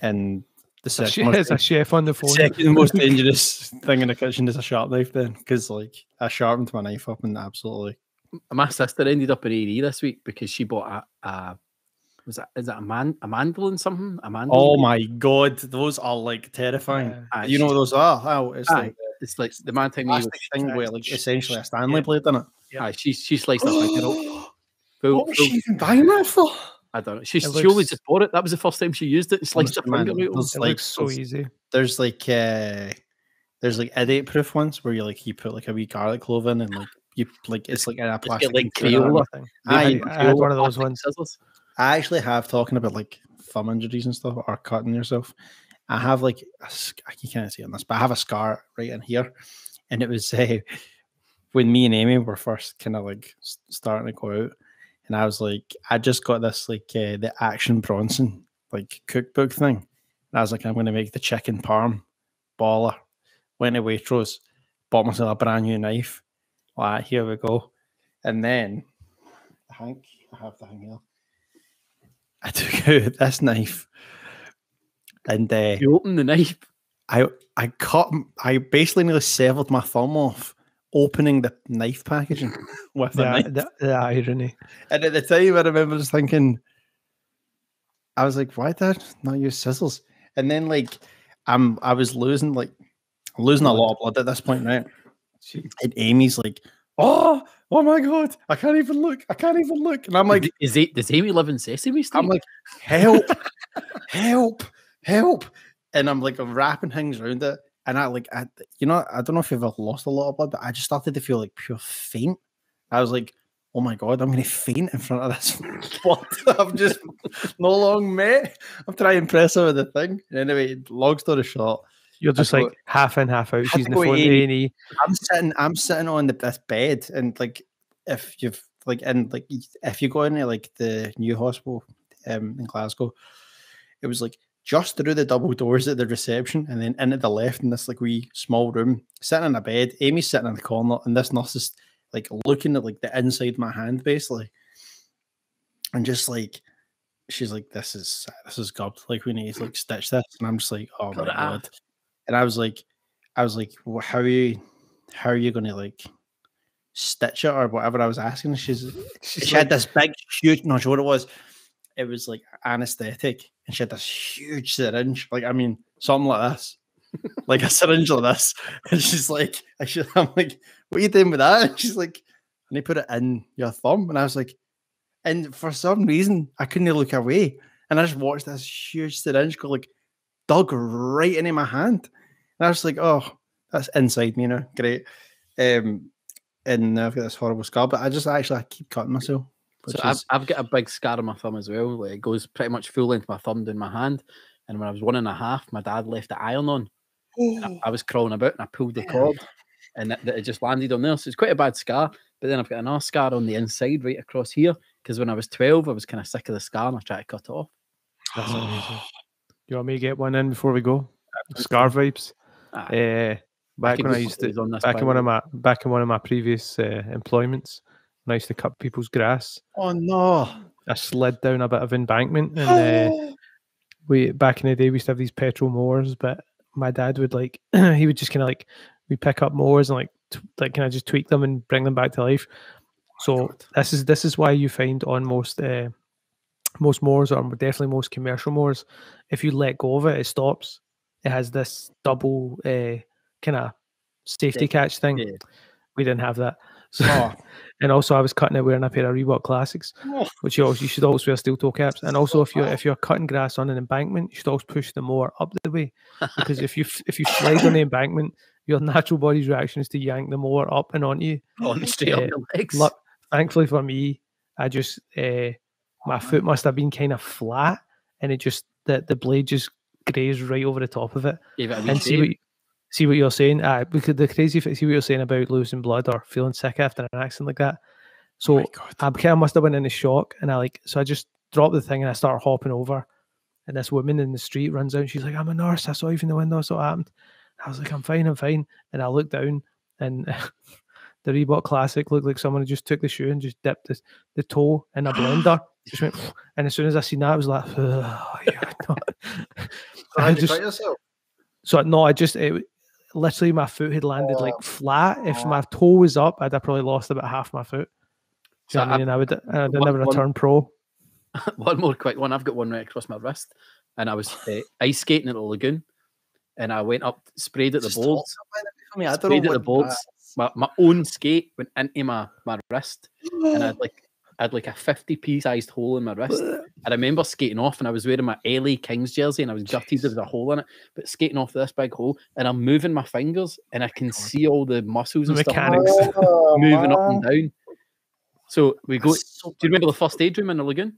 and the second a chef on the phone. Second most dangerous thing in the kitchen is a sharp knife. Then, because like I sharpened my knife up and absolutely. My sister ended up in A&E this week because she bought is it a mandolin something? A mandolin? Oh my god, those are like terrifying. You know what those are? How it's like the man thing where like essentially a Stanley blade in it. Yeah, she sliced that finger up. What was she even buying that for? I don't know. She only just bought it. That was the first time she used it. And sliced her finger out. It looks so easy. There's like idiot proof ones where you put like a wee garlic clove in and like you like it's like in a plastic like Crayola thing. I had one of those ones. Scissors. I actually have, talking about like thumb injuries and stuff or cutting yourself. I have like you can't see on this, but I have a scar right in here, and it was when me and Amy were first kind of like starting to go out, and I was like, I just got this like the Action Bronson like cookbook thing, and I was like, I'm going to make the chicken parm baller. Went to Waitrose, bought myself a brand new knife. Like, here we go, and then I think I have the thing here. I took out this knife and you opened the knife. I basically nearly severed my thumb off opening the knife packaging with the knife. The irony. And at the time I remember just thinking, I was like, why did I not use scissors? And then like I was losing a lot of blood at this point, right? And Amy's like, oh my god, I can't even look. And I'm like, does Amy live in Sesame Street? I'm like, help, help. And I'm like wrapping things around it. And I don't know if you've ever lost a lot of blood, but I just started to feel like pure faint. I was like, oh my god, I'm going to faint in front of this blood I've just no long met. I'm trying to impress her with the thing. Anyway, long story short, you're just like half in, half out. She's in the phone A&E. I'm sitting on this bed, and like if you go into like the new hospital in Glasgow, it was like just through the double doors at the reception, and then in at the left in this like wee small room, sitting in a bed. Amy's sitting in the corner, and this nurse is like looking at like the inside of my hand basically, and just like she's like, this is good. Like we need to like stitch this, and I'm just like, oh my god. And I was like, well, how are you gonna like stitch it or whatever I was asking? She had this big, huge. No, what it was. It was like anesthetic, and she had this huge syringe. Like I mean, something like this, like a syringe like this. And she's like, I'm like, what are you doing with that? And she's like, and they put it in your thumb, and I was like. And for some reason, I couldn't look away. And I just watched this huge syringe go like dug right into my hand. And I was like, oh, that's inside me, great. And I've got this horrible scar, but I keep cutting myself. So I've got a big scar on my thumb as well. Like it goes pretty much full length my thumb down my hand. And when I was 1.5, my dad left the iron on. And I was crawling about and I pulled the cord and it just landed on there. So it's quite a bad scar. But then I've got another scar on the inside right across here. Because when I was 12, I was kind of sick of the scar and I tried to cut it off. That's amazing. You want me to get one in before we go? Scar vibes. Back when I used to, back in one of my previous employments, when I used to cut people's grass. Oh no! I slid down a bit of embankment, and we back in the day we used to have these petrol mowers, but my dad would like he would just kind of like we pick up mowers and like kind of just tweak them and bring them back to life. So this is why you find on most mowers, or definitely most commercial mowers, if you let go of it, it stops. It has this double kind of safety catch thing. Yeah. We didn't have that. So, and also I was cutting it wearing a pair of Reebok Classics, which you should always wear steel toe caps. And also if you're cutting grass on an embankment, you should always push the mower up the way, because if you slide on the embankment, your natural body's reaction is to yank the mower up and onto you. Straight on your legs. Thankfully for me, I just my foot must have been kind of flat, and it just the blade just grazed right over the top of it. And see what you're saying. Because the crazy see what you're saying about losing blood or feeling sick after an accident like that. So I kind of must have went into shock, and I just dropped the thing and I started hopping over, and this woman in the street runs out and she's like, "I'm a nurse. I saw you from the window. So what happened?" I was like, I'm fine. And I looked down, and the Reebok Classic looked like someone just took the shoe and just dipped the toe in a blender. Just went, and as soon as I seen that, I was like, literally my foot had landed like flat. If my toe was up, I'd have probably lost about half my foot. So I mean, I'd never return pro. One more quick one. I've got one right across my wrist, and I was ice skating at the lagoon. And I went up, sprayed at the boards. My own skate went into my wrist, and I had like a 50p sized hole in my wrist. I remember skating off, and I was wearing my LA Kings jersey, and I was gutted there was a hole in it. But skating off this big hole, and I'm moving my fingers, and I can see all the muscles and mechanics moving up and down. So we go. Do you remember the first aid room in the lagoon?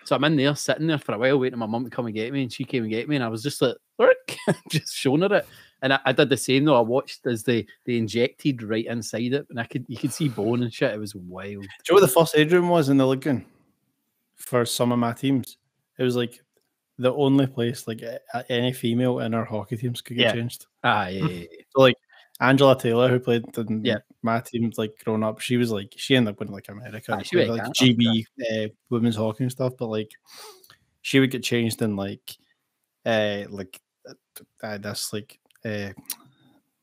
So I'm in there, sitting there for a while, waiting for my mum to come and get me, and she came and get me, and I was just like, look, just showing her it. And I did the same though. I watched as they injected right inside it, and you could see bone and shit. It was wild. Do you know what the first aid room was in the lagoon for some of my teams? It was like the only place like any female in our hockey teams could get changed. Yeah. So like Angela Taylor, who played in my team, like growing up, she ended up winning like America, she like GB women's hockey and stuff. But like, she would get changed in like this like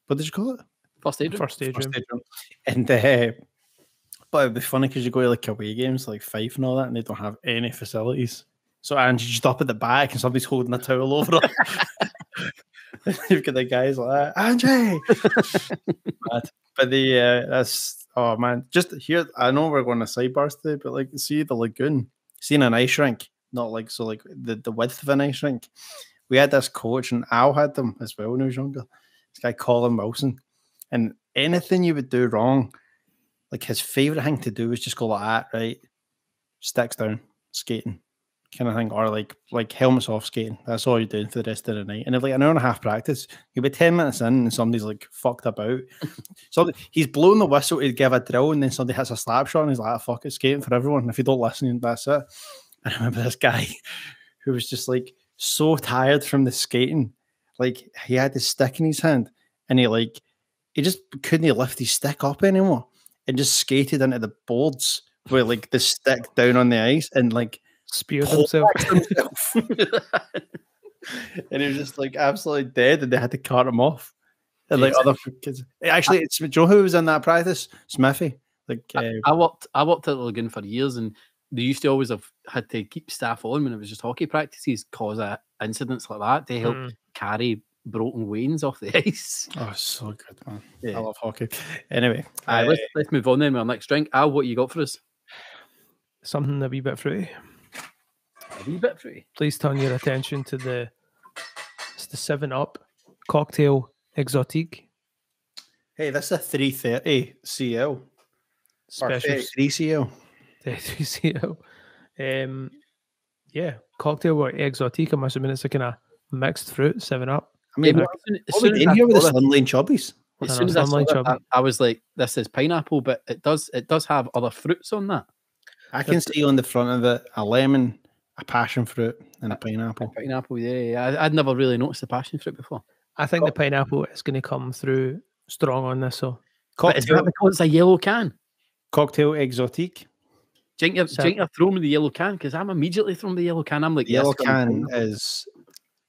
what did you call it? First aid room. And but it'd be funny because you go to like away games like Fife and all that, and they don't have any facilities. So Angie's just up at the back, and somebody's holding a towel over her. You've got the guys like that, Angie. But that's man. Just here, I know we're going to sidebars today, but like, see the lagoon, seeing an ice rink, not like so like the width of an ice rink. We had this coach, and Al had them as well when he was younger. This guy Colin Wilson, and anything you would do wrong, like his favorite thing to do was just go like that, right? Sticks down, skating. Kind of thing, or like helmets off skating. That's all you're doing for the rest of the night. And if like an hour and a half practice, you'll be 10 minutes in and somebody's like fucked about. So he's blowing the whistle to give a drill, and then somebody hits a slap shot, and he's like, fuck it, skating for everyone. If you don't listen, that's it. I remember this guy who was just like so tired from the skating, like he had his stick in his hand, and he just couldn't lift his stick up anymore. and just skated into the boards with like the stick down on the ice and like Speared himself. himself. And he was just like absolutely dead, and they had to cart him off. And like other kids, actually, it's Joe who was in that practice, Smithy. Like I worked at the lagoon for years, and they used to always have had to keep staff on when it was just hockey practices cause of incidents like that to help carry broken wains off the ice. oh, so good, man. Yeah. I love hockey. Anyway, let's move on then with our next drink. Al, what you got for us? Something a wee bit fruity. A wee bit fruity. Please turn your attention to the 7-Up Cocktail Exotique hey, that's a 330 CL. special 3CL. 3CL. Yeah, Cocktail Exotique. I'm assuming it's a kind of mixed fruit 7-Up. I mean, Yeah, what are we in here with the Slimline Chubbies? As soon as I saw that, I was like, "This is pineapple," but it does have other fruits on that. I can see on the front of it a lemon, a passion fruit, and a pineapple. Pineapple, yeah. I'd never really noticed the passion fruit before. I think the pineapple is going to come through strong on this. So, But is that because it's a yellow can? Cocktail Exotique. Do you think you're throwing me the yellow can? Because I'm immediately throwing the yellow can. I'm like, yellow can is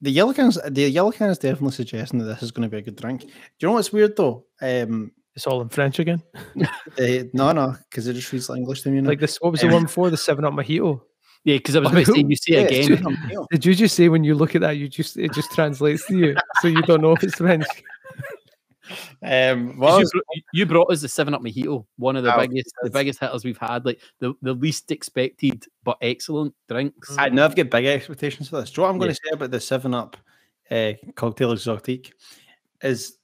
the yellow can is definitely suggesting that this is going to be a good drink. Do you know what's weird though? It's all in French again. No, because it just reads like English to me. Like this, what was the one before the 7-Up Mojito? Yeah, because I was about to say you see it again. Did you just say when you look at that, it just translates to you, so you don't know if it's French? Well, you brought us the 7-Up Mojito, one of the biggest hitters we've had, like the least expected but excellent drinks. I know I've got big expectations for this. Do you know what I'm going to say about the 7-Up Cocktail Exotique is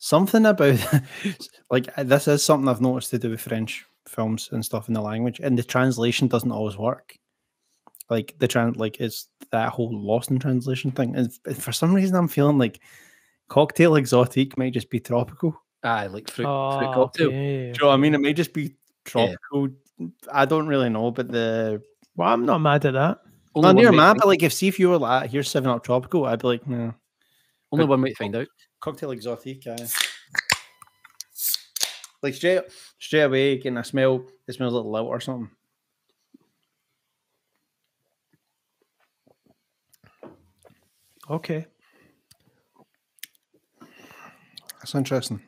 something about like this is something I've noticed to do with French films and stuff in the language, and the translation doesn't always work. Like it's that whole lost in translation thing, and for some reason I'm feeling like Cocktail Exotique might just be tropical. Like fruit cocktail. Okay. Do you know what I mean? It may just be tropical. Yeah. I don't really know, but I'm not mad at that. Not near mad, but like if you were like, here's 7-Up tropical, I'd be like, no. Only one way to find out. Cocktail Exotique, like straight away, getting a smell. It smells like lout or something. Okay, that's interesting.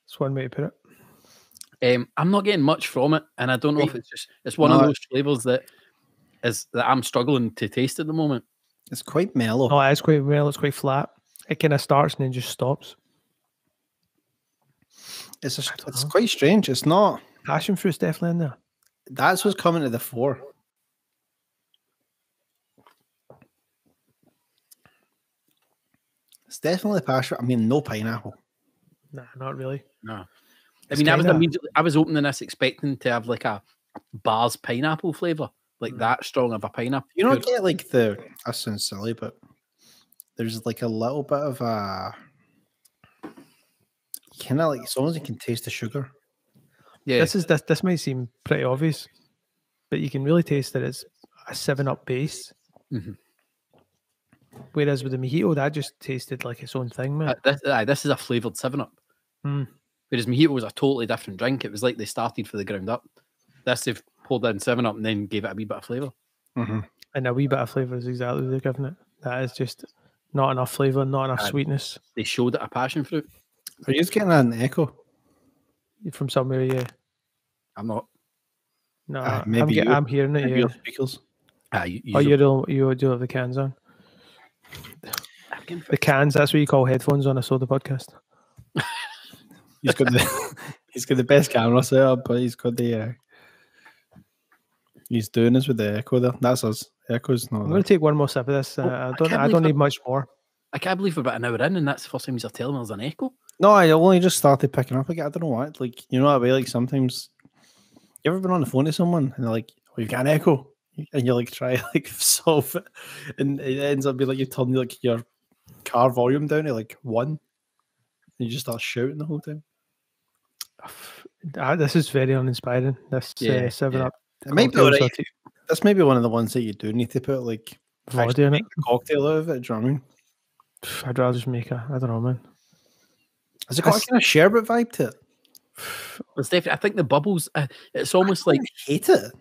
That's one way to put it. I'm not getting much from it, and I don't know if it's one of those flavors that I'm struggling to taste at the moment. It's quite mellow. No, it's quite mellow. It's quite flat. It kind of starts and then just stops. It's quite strange. It's not passion fruit's definitely in there. That's what's coming to the fore. It's definitely passion. I mean, no pineapple. Nah, not really. No. I mean, I was opening this expecting to have like a Bar's pineapple flavor, like that strong of a pineapple. You don't get like that sounds silly, but there's like a little bit of a kind of like sometimes you can taste the sugar. Yeah, this might seem pretty obvious, but you can really taste that it's a 7-Up base. Mm-hmm. Whereas with the Mojito, that just tasted like its own thing, man. This is a flavoured 7-Up. Whereas Mojito was a totally different drink. It was like they started for the ground up. This, they've pulled in 7-Up and then gave it a wee bit of flavour. Mm-hmm. And a wee bit of flavour is exactly what they're giving it. That is just not enough flavour, not enough sweetness. They showed it a passion fruit. Are you getting an echo? From somewhere, yeah. I'm not. No, maybe I'm hearing it, yeah. Speakers. You do have the cans on. The cans, that's what you call headphones on a soda podcast. He's got the best camera set up, but he's got the he's doing this with the echo there. That's us. Echo's not. I'm going to take one more sip of this. I don't need much more. I can't believe we're about an hour in, and that's the first time you're telling me there's an echo. No, I only just started picking up again. I don't know what. Like, you know that way. Like sometimes, you ever been on the phone to someone and they're like, "Oh, you've got an echo," and you like try like solve it, and it ends up being like you turn like your car volume down to like 1, and you just start shouting the whole time. This is very uninspiring. This 7-Up. It might be alright. This may be one of the ones that you do need to put like vodka in it. A cocktail out of it. Do you know what I mean? I'd rather just make I don't know, man. Has it got a kind of sherbet vibe to it? It's definitely. I think the bubbles. It's almost like hate it.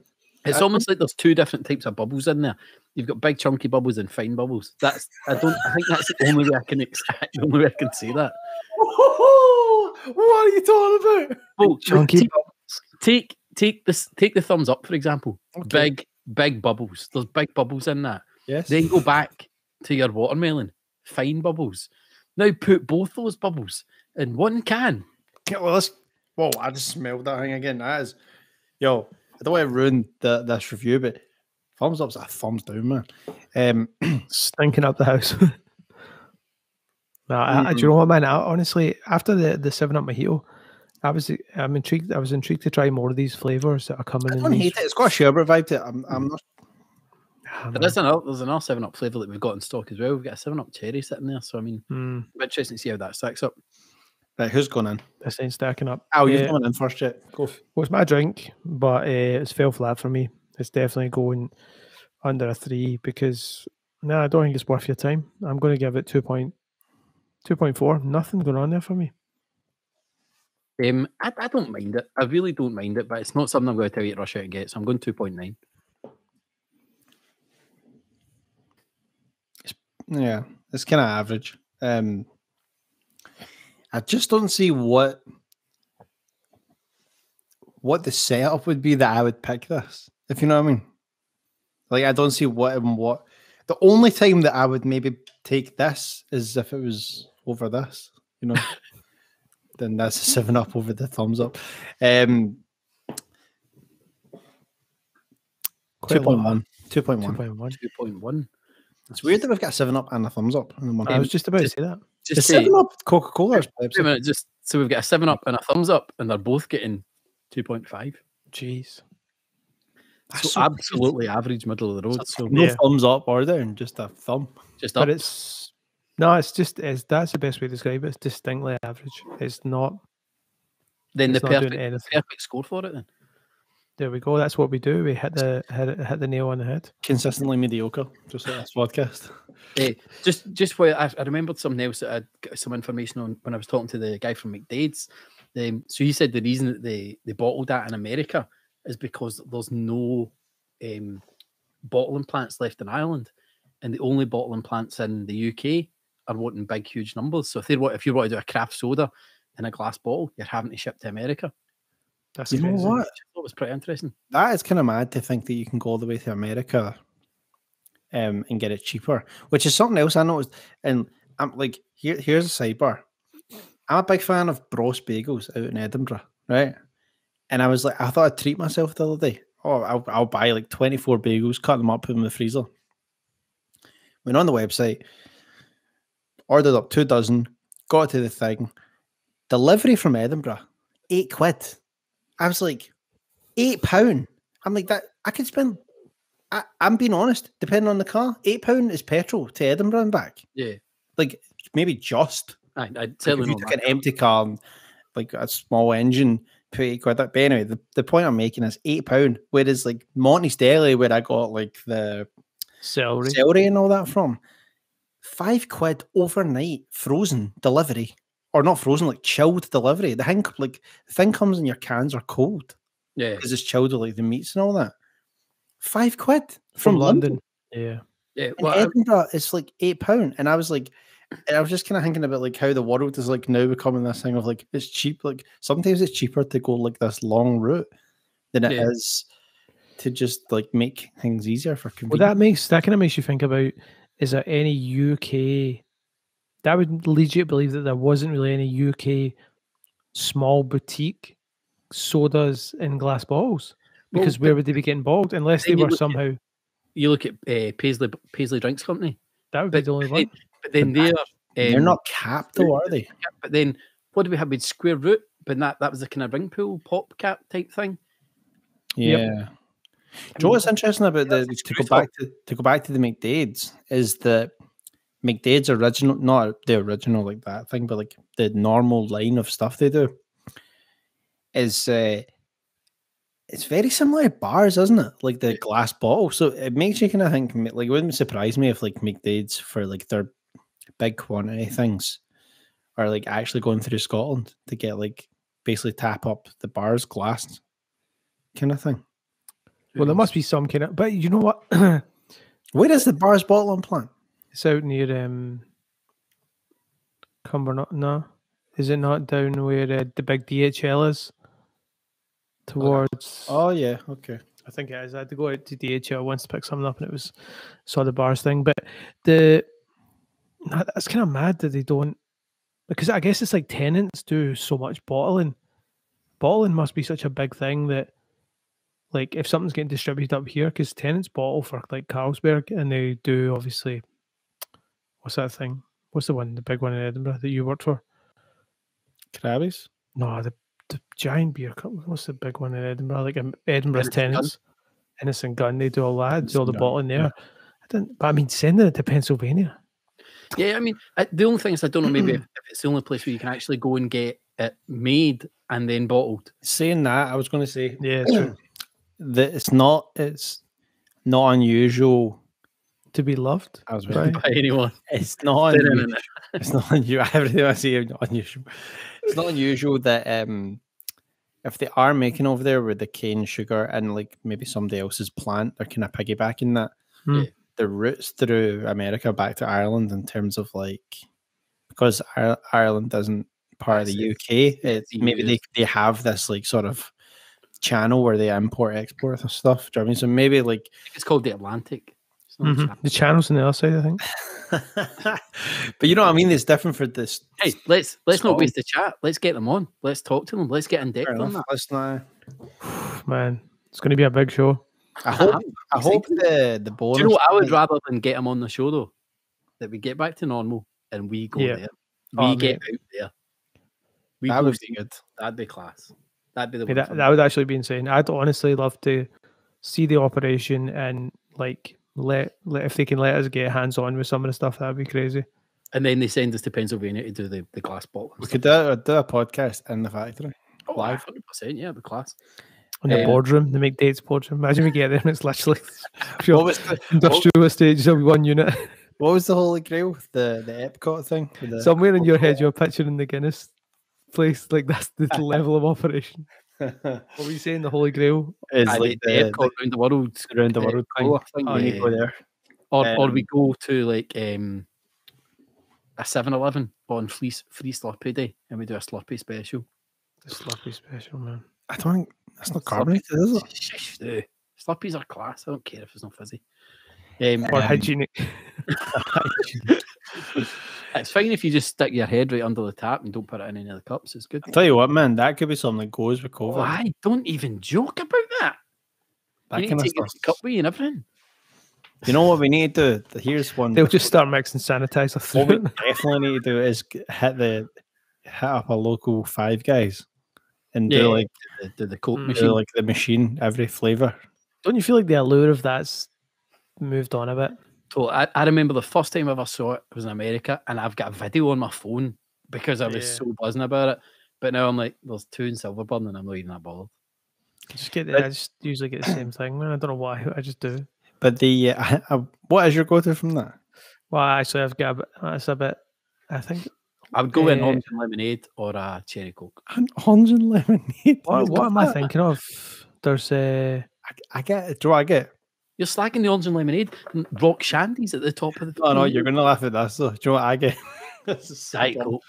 it's almost like there's two different types of bubbles in there. You've got big chunky bubbles and fine bubbles. That's I think that's the only way I can the only way I can say that. What are you talking about? Well, Chunky take the thumbs up for example. Okay. Big bubbles. There's big bubbles in that. Yes. Then go back to your watermelon. Fine bubbles. Now put both those bubbles in one can. Okay, well, whoa, I just smelled that thing again. That is, yo, I don't want to ruin this review, but thumbs up's a thumbs down, man. Stinking up the house. Do you know what, man? Honestly, after the 7-Up Mojito, I'm intrigued. I was intrigued to try more of these flavors that are coming. I don't hate it. It's got a sherbet vibe to it. I'm not. But there's another 7-Up flavour that we've got in stock as well. We've got a 7-Up cherry sitting there. So I mean, interesting to see how that stacks up. Right, who's going in? This ain't stacking up. Oh, you're going in first, yet. Go. Well, it's my drink, but it's fell flat for me. It's definitely going under a 3 because I don't think it's worth your time. I'm going to give it 2.4. Nothing going on there for me. I don't mind it. I really don't mind it, but it's not something I'm going to tell you to rush out and get. So I'm going 2.9. Yeah, it's kind of average. I just don't see what the setup would be that I would pick this, if you know what I mean. Like, I don't see what. The only time that I would maybe take this is if it was over this, you know. Then that's a 7-Up over the Thumbs Up. 2.1. 2.1. It's weird that we've got a 7-Up and a Thumbs Up. I was just about to say that. The 7-Up Coca-Cola. Wait a minute, so we've got a 7-Up and a Thumbs Up, and they're both getting 2.5. Jeez. So absolutely average, middle of the road. So no thumbs up or down, just a thumb. Just up. But that's the best way to describe it. It's distinctly average. It's not. Then it's the not doing anything. perfect score for it. Then there we go. That's what we do. We hit the nail on the head. Consistently mediocre, just like this podcast. Just where I remembered something else that I got some information on when I was talking to the guy from McDade's. So he said the reason that they bottled that in America is because there's no bottling plants left in Ireland, and the only bottling plants in the UK are wanting big, huge numbers. So if you want to do a craft soda in a glass bottle, you're having to ship to America. That's you know crazy. what? That was pretty interesting. That is kind of mad to think that you can go all the way to America and get it cheaper, which is something else I noticed. And I'm like, here's a sidebar. I'm a big fan of Bros Bagels out in Edinburgh, right? And I was like, I thought I'd treat myself the other day. Oh, I'll buy like 24 bagels, cut them up, put them in the freezer. Went on the website, ordered up 2 dozen, got to the thing. Delivery from Edinburgh, £8. I was like, £8. I'm like, that I could spend. I'm being honest, depending on the car, £8 is petrol to Edinburgh and back. Yeah. Like maybe just. I'd Like if you took an empty car and like a small engine, put £8. But anyway, the point I'm making is £8. Whereas like Monty's Deli, where I got like the celery and all that from, £5 overnight frozen delivery, or not frozen, like chilled delivery. The thing comes in your cans are cold. Yeah, because it's chilled with like the meats and all that. £5 from London. Yeah. Well, Edinburgh, it's like £8, and I was like. And I was just kind of thinking about like how the world is like now becoming this thing of like it's cheap. Like sometimes it's cheaper to go like this long route than it is to just like make things easier for convenience. Well, that kind of makes you think about, is there any UK that would lead you to believe that there wasn't really any UK small boutique sodas in glass bottles, because where would they be getting bogged unless they were somehow? You look at Paisley Drinks Company. That would be the only one. But then they're not capped though, are they? But then what do we have with Square Root? But that was a kind of ring pool pop cap type thing. Yeah. Yep. Do you know what's interesting about to go back to the McDade's is that McDade's original, not the original like that thing, but like the normal line of stuff they do is it's very similar to bars, isn't it? Like the glass bottle. So it makes you kind of think, like, it wouldn't surprise me if like McDade's for like their big quantity things are like actually going through Scotland to get like basically tap up the bars glass kind of thing. Well, there must be some kind of. But you know what? Where is the bars bottling plant? It's out near Cumbernauld. No, is it not down where the big DHL is? Towards. Oh yeah, okay. I think it is. I had to go out to DHL once to pick something up, and it was saw the bars thing. But that's kind of mad that they don't, because I guess it's like tenants do so much bottling. Bottling must be such a big thing that, like, if something's getting distributed up here, because tenants bottle for like Carlsberg, and they do obviously. What's that thing? What's the big one in Edinburgh that you worked for? Krabbies? No, the giant beer cup. What's the big one in Edinburgh? Like Edinburgh's tenants. Innocent Gun, they do all that, do all the bottling there. But I mean, sending it to Pennsylvania. Yeah, I mean, the only thing is I don't know maybe if it's the only place where you can actually go and get it made and then bottled. Saying that, I was going to say, Yeah, true. that it's not unusual To be loved By anyone. It's not unusual. It's not unusual. Everything I say is not unusual. It's not unusual that if they are making over there with the cane sugar and like maybe somebody else's plant, they're kind of piggybacking that. The routes through America back to Ireland in terms of like, because Ireland isn't part of the UK, maybe they have this like sort of channel where they export stuff. Do you know what I mean? So maybe like it's called the Atlantic. The channel's on the other side, I think. But you know what I mean? It's different for this. Hey, let's not waste the chat. Let's get them on. Let's talk to them. Let's get in depth on that. Let's not. Man, it's going to be a big show. I hope the bonus. Do you know what I would rather than get them on the show though? That we get back to normal and we go there. We get out there. That would be good. That'd be class. That'd be the one. That would actually be insane. I'd honestly love to see the operation and like let if they can let us get hands on with some of the stuff. That'd be crazy. And then they send us to Pennsylvania to do the glass bottle. We could do a podcast in the factory. Live, 100%. Yeah, the class. On the boardroom, they make dates boardroom. Imagine we get there and it's literally industrial stage of one unit. What was the Holy Grail? The Epcot thing? Somewhere in your head, you're picturing the Guinness place. Like that's the level of operation. What were you saying? The Holy Grail is like the Epcot around the world thing. Oh, you go there, or we go to like a 7-Eleven on free Slurpee day, and we do a Slurpee special. The Slurpee special, man. I don't think that's not carbonated, is it? Slurpees are class. I don't care if it's not fizzy. Or hygienic. It's fine if you just stick your head right under the tap and don't put it in any of the cups. It's good. I'll tell you what, man, that could be something that goes with COVID. Why? Don't even joke about that. You need to take your cup with you and everything. You know what we need to do? Here's one. They'll just start mixing sanitizer through. What we definitely need to do is hit up a local Five Guys and do like the Coke machine, like the machine, every flavor. Don't you feel like the allure of that's moved on a bit? So I remember the first time I ever saw it was in America, and I've got a video on my phone because I was so buzzing about it. But now I'm like, there's two in Silverburn, and I'm not even that bothered. I just usually get the same thing, man. I don't know why. I just do. But the what is your go-to from that? Well, actually, I've got a bit. I think I would go with an orange and lemonade or a cherry Coke. An orange and lemonade. What am I thinking of? There's a. I get it. Do I get? You're slagging the orange and lemonade. Rock Shandy's at the top of the. Oh no, you're gonna laugh at this though. Do you know what I get? Diet Coke.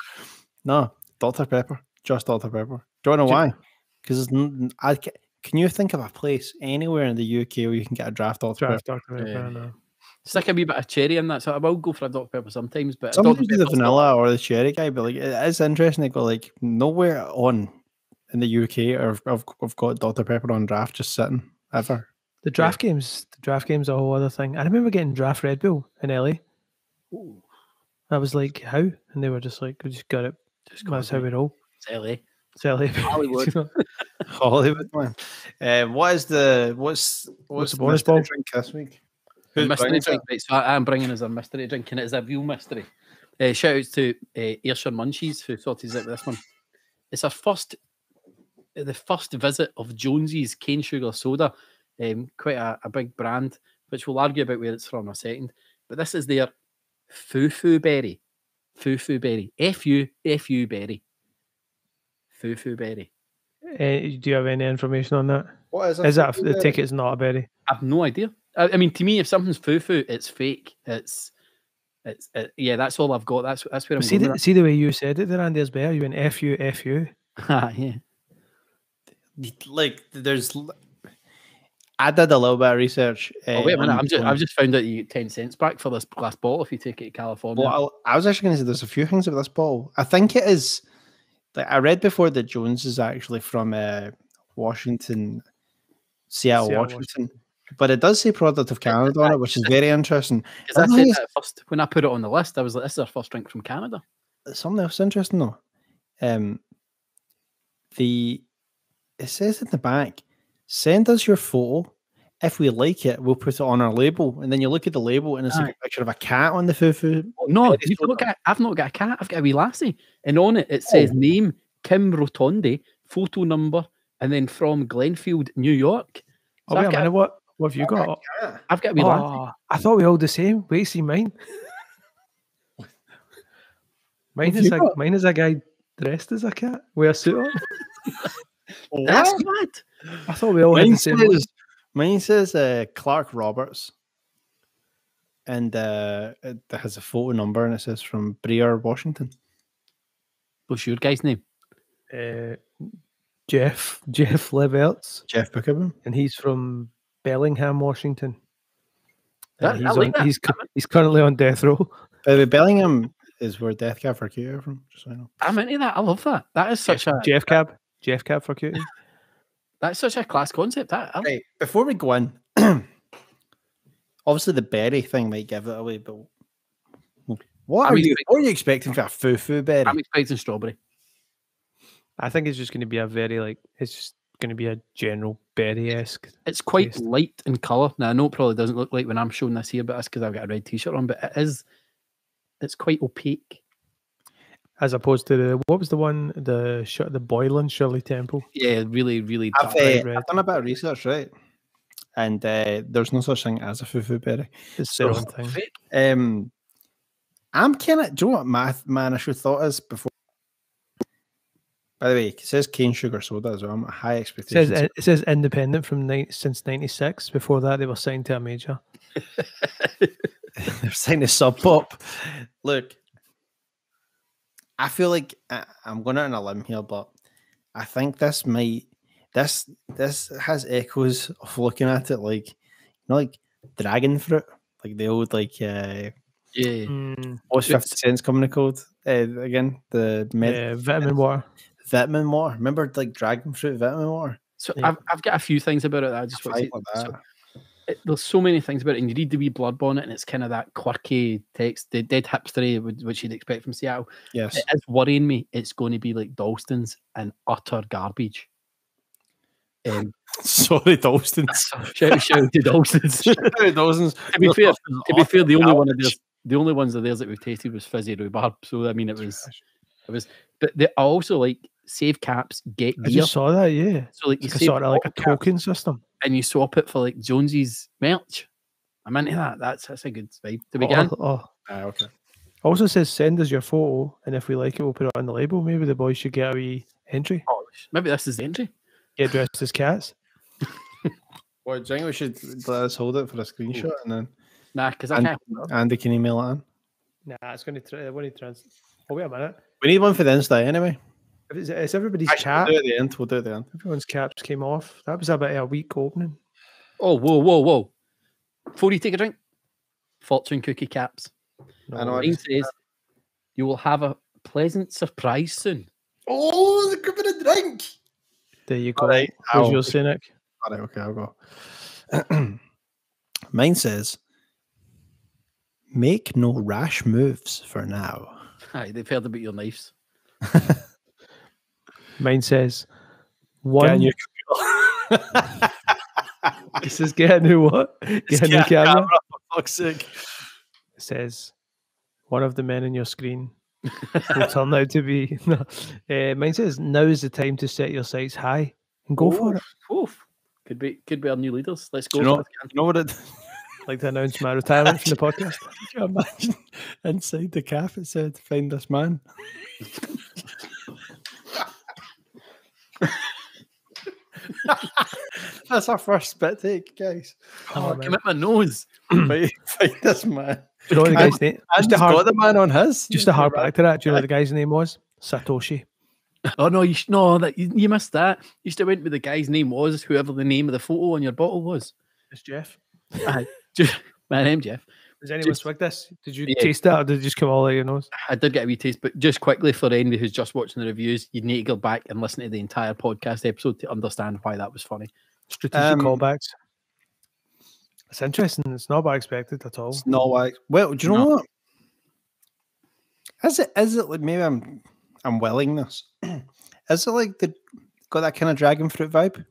No, Dr. Pepper. Just Dr. Pepper. Do you know why? Because can you think of a place anywhere in the UK where you can get a draft Dr. Pepper? Dr. Pepper, no. Stick a wee bit of cherry in that. So I will go for a Dr. Pepper sometimes, but sometimes do the vanilla or the cherry guy. But like, it's interesting. They go like nowhere in the UK I've got Dr. Pepper on draft just sitting ever. The draft game's a whole other thing. I remember getting draft Red Bull in LA. Ooh. I was like, how? And they were just like, we just got it. That's how we roll. It's LA. It's LA. Hollywood. Hollywood, man. What's the bonus ball drink this week? Mystery drink. Right, so I'm bringing us a mystery drink, and it is a real mystery. Shout out to Ayrshire Munchies who sorted us out with this one. It's the first visit of Jonesy's cane sugar soda. Quite a big brand, which we'll argue about where it's from in a second. But this is their Fufu berry Fufu berry. F-U berry. Fufu berry. Do you have any information on that? What is Is that the ticket's not a berry? I have no idea. I mean, to me, if something's fufu, it's fake. Yeah, that's all I've got. That's where I'm going. See the way you said it there, Andy, is better. You went F-U. Yeah. Like, I did a little bit of research. Oh, wait a minute. I've just found out you get 10 cents back for this glass bottle if you take it to California. Well, I was actually going to say there's a few things about this bottle. I think it is. Like, I read before that Jones is actually from Washington, Seattle, Washington. But it does say product of Canada on it, which is very interesting. Because I said that first when I put it on the list, I was like, "This is our first drink from Canada." Something else interesting though. It says in the back, "Send us your photo. If we like it, we'll put it on our label." And then you look at the label, and it's like a picture of a cat on the fufu. No, I've not got a cat. I've got a wee lassie, and on it it says name Kim Rotondi, photo number, and then from Glenfield, New York. So wait a minute, what have you got? I've got a wee lassie. I thought we all the same. Wait, see mine. Mine is a guy dressed as a cat with a suit on. That's mad. I thought we all had the same one. Mine says Clark Roberts, and it has a photo number, and it says from Breer, Washington. What's your guy's name? Jeff Leverts. Jeff Bookerman, and he's from Bellingham, Washington. He's currently on death row. By the way, Bellingham is where Death Cab for Cutie are from. Just so you know. I'm into that. I love that. That is such a Jeff Cab for Cutie. That's such a class concept. Right, before we go in, obviously the berry thing might give it away, but what are you expecting for a fufu berry? I'm expecting strawberry. I think it's just going to be it's just going to be a general berry-esque. It's quite light in colour. Now, I know it probably doesn't look like when I'm showing this here, but that's because I've got a red t-shirt on, but it's quite opaque. As opposed to what was the one, the boiling Shirley Temple? Yeah, really, really dark red. I've done a bit of research, right? And there's no such thing as a fufu berry. It's their own thing. I'm kind of, do you know what my initial thought is before? By the way, it says cane sugar soda as well. I'm at high expectations. It says independent since 96. Before that, they were signed to a major. They're signed to Sub Pop. Look, I feel like I'm going out on a limb here, but I think this has echoes of looking at it like, like dragon fruit, like the old what's 50 cents coming called again? The vitamin water. Vitamin water. Remember, like dragon fruit vitamin water. So I've got a few things about it that I just want to say. There's so many things about it, and you read the wee blurb on it, and it's kind of that quirky text, the dead hipstery, which you'd expect from Seattle. Yes, it is worrying me. It's going to be like Dalston's and utter garbage. Sorry, Dalston's. Shout to Dalston's. To be fair, the only ones of theirs that we've tasted was fizzy rhubarb. So I mean, it was. But they also like save caps, get gear. I just saw that, yeah. So like it's sort of like a token system, and you swap it for like Jonesy's merch. I'm into that. That's a good vibe to begin. Okay. Also says send us your photo, and if we like it, we'll put it on the label. Maybe the boys should get a wee entry. Oh, maybe this is the entry. Get dressed as cats. Well, do you think we should let us hold it for a screenshot and then? Nah, because I can't. Andy can email it in. Nah, it's going to wait a minute. We need one for the Insta anyway. It's everybody's cap. We'll do it at the end. Everyone's caps came off. That was about a week opening. Oh, whoa. Before you take a drink, fortune cookie caps. I know. It says you will have a pleasant surprise soon. Oh, the cup of a drink. There you go. Right, who's your cynic? All right, okay, I'll go. Mine says, make no rash moves for now. Aye, they've heard about your knives. Mine says, one. It says, get a new what? Get a new camera. For fuck's sake. It says, one of the men in your screen will turn out to be. Mine says, now is the time to set your sights high and go for it. Oof. Could be our new leaders. Let's go. You know what it? like to announce my retirement from the podcast. Could you imagine inside the calf it said, "Find this man"? That's our first spit take, guys. Oh, come at my nose. Find this man. Do you know what the guy's name? I just got the man on his. Just to hark back to that, do you know what the guy's name was? Satoshi. Oh no, you missed that. You still went with the guy's name was whoever the name of the photo on your bottle was. It's Jeff. My name Jeff. Has anyone swig this? Did you taste that, or did it just come all out of your nose? I did get a wee taste, but just quickly for anybody who's just watching the reviews, you need to go back and listen to the entire podcast episode to understand why that was funny. Strategic callbacks. It's interesting. It's not what I expected at all. It's not like. Well, do you know what? Is it like maybe I'm welling this? Is it like got that kind of dragon fruit vibe?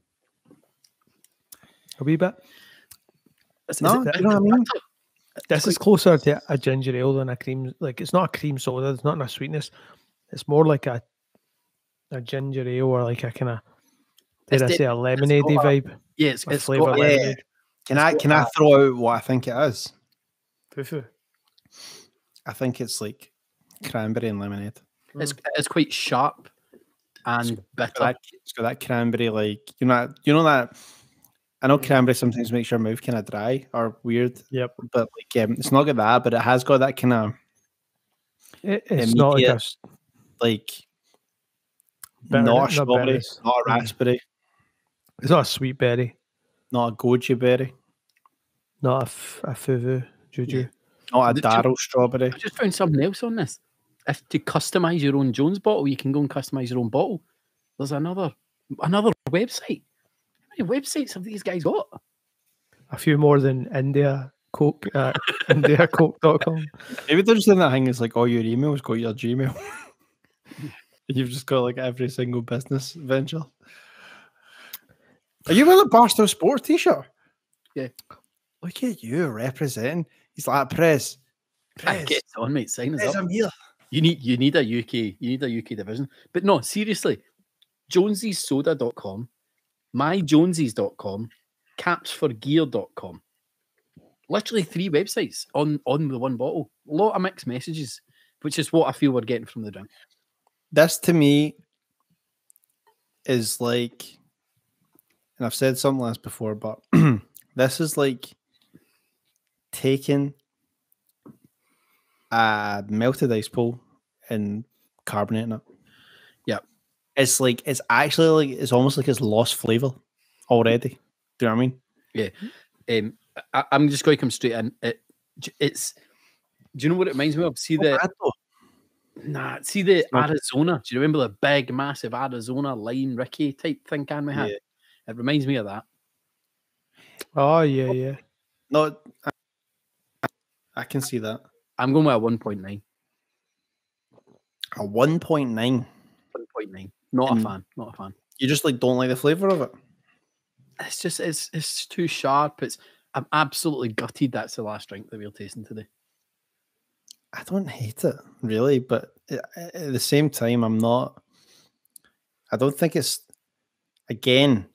A wee bit. No, do you know what I mean? This is closer to a ginger ale than a cream. Like, it's not a cream soda. It's not enough sweetness. It's more like a ginger ale, or like a kind of, did I say, a lemonade-y vibe? Yeah, it's flavour got, lemonade. Can I throw out what I think it is? Fufu. I think it's like cranberry and lemonade. It's quite sharp and bitter. It's got that cranberry, like you know that. I know cranberry sometimes makes your mouth kind of dry or weird. Yep. But like, it's not got that, but it has got that kind of. It's not like a like. Bitter, not a not strawberry, berries. not a raspberry, It's not a sweet berry. not a goji berry, Not a fufu juju. not a darrow strawberry. I just found something else on this. If to customize your own Jones bottle, you can go and customize your own bottle. There's another website. How many websites have these guys got? A few more than India Coke, IndiaCoke.com. Maybe they're just doing that thing. It's like all your emails go to your Gmail. You've just got like every single business venture. Are you wearing a Barstow Sport t-shirt? Yeah. Look at you representing. He's like, Prez. Get it on, mate. Sign us Prez, up. I'm here. You need a UK division. But no, seriously. JonesieSoda.com, myjonesies.com, capsforgear.com. Literally 3 websites on the one bottle. A lot of mixed messages, which is what I feel we're getting from the drink. This to me is like, and I've said something like this before, but this is like taking a melted ice pole and carbonating it. Yeah. It's like, it's actually like, it's almost like it's lost flavor already. Do you know what I mean? Yeah. I'm just going to come straight in. It's, do you know what it reminds me of? See the Arizona. Do you remember the big, massive Arizona Line Ricky type thing can we had? Yeah. It reminds me of that. Oh, yeah. No, I can see that. I'm going with a 1.9. A 1.9. 1.9. Not a fan. You just like don't like the flavor of it. It's just it's too sharp. I'm absolutely gutted that's the last drink that we're tasting today. I don't hate it really, but at the same time, I'm not. I don't think it's. Again,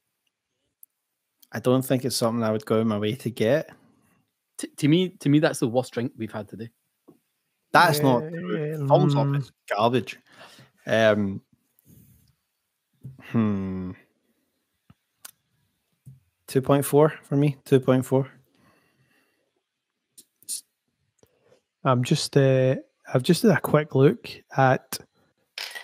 I don't think it's something I would go out my way to get. To me, that's the worst drink we've had today. That's not true. Thumbs Up is garbage. 2.4 for me. 2.4. I've just did a quick look at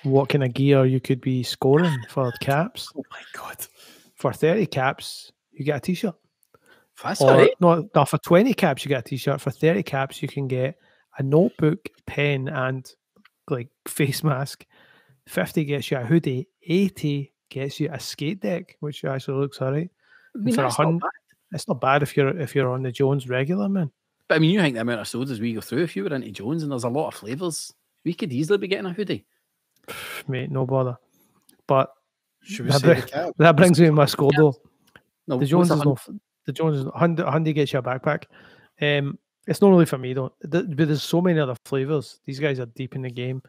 what kind of gear you could be scoring for caps. Oh my god! For 30 caps, you get a t-shirt. That's Or, all right. no, for 20 caps, you get a t-shirt. For 30 caps, you can get a notebook, pen, and like face mask. 50 gets you a hoodie. 80 gets you a skate deck, which actually looks alright. I mean, For that's not bad. It's not bad if you're on the Jones regular, man. But I mean, you think the amount of sodas we go through, if you were into Jones and there's a lot of flavours, we could easily be getting a hoodie. Mate, no bother. But Should we say the cap? that brings me to my score though. No, The Jones what's is a no. The Jones is 100 gets you a backpack. It's not really for me though. But there's so many other flavors. These guys are deep in the game.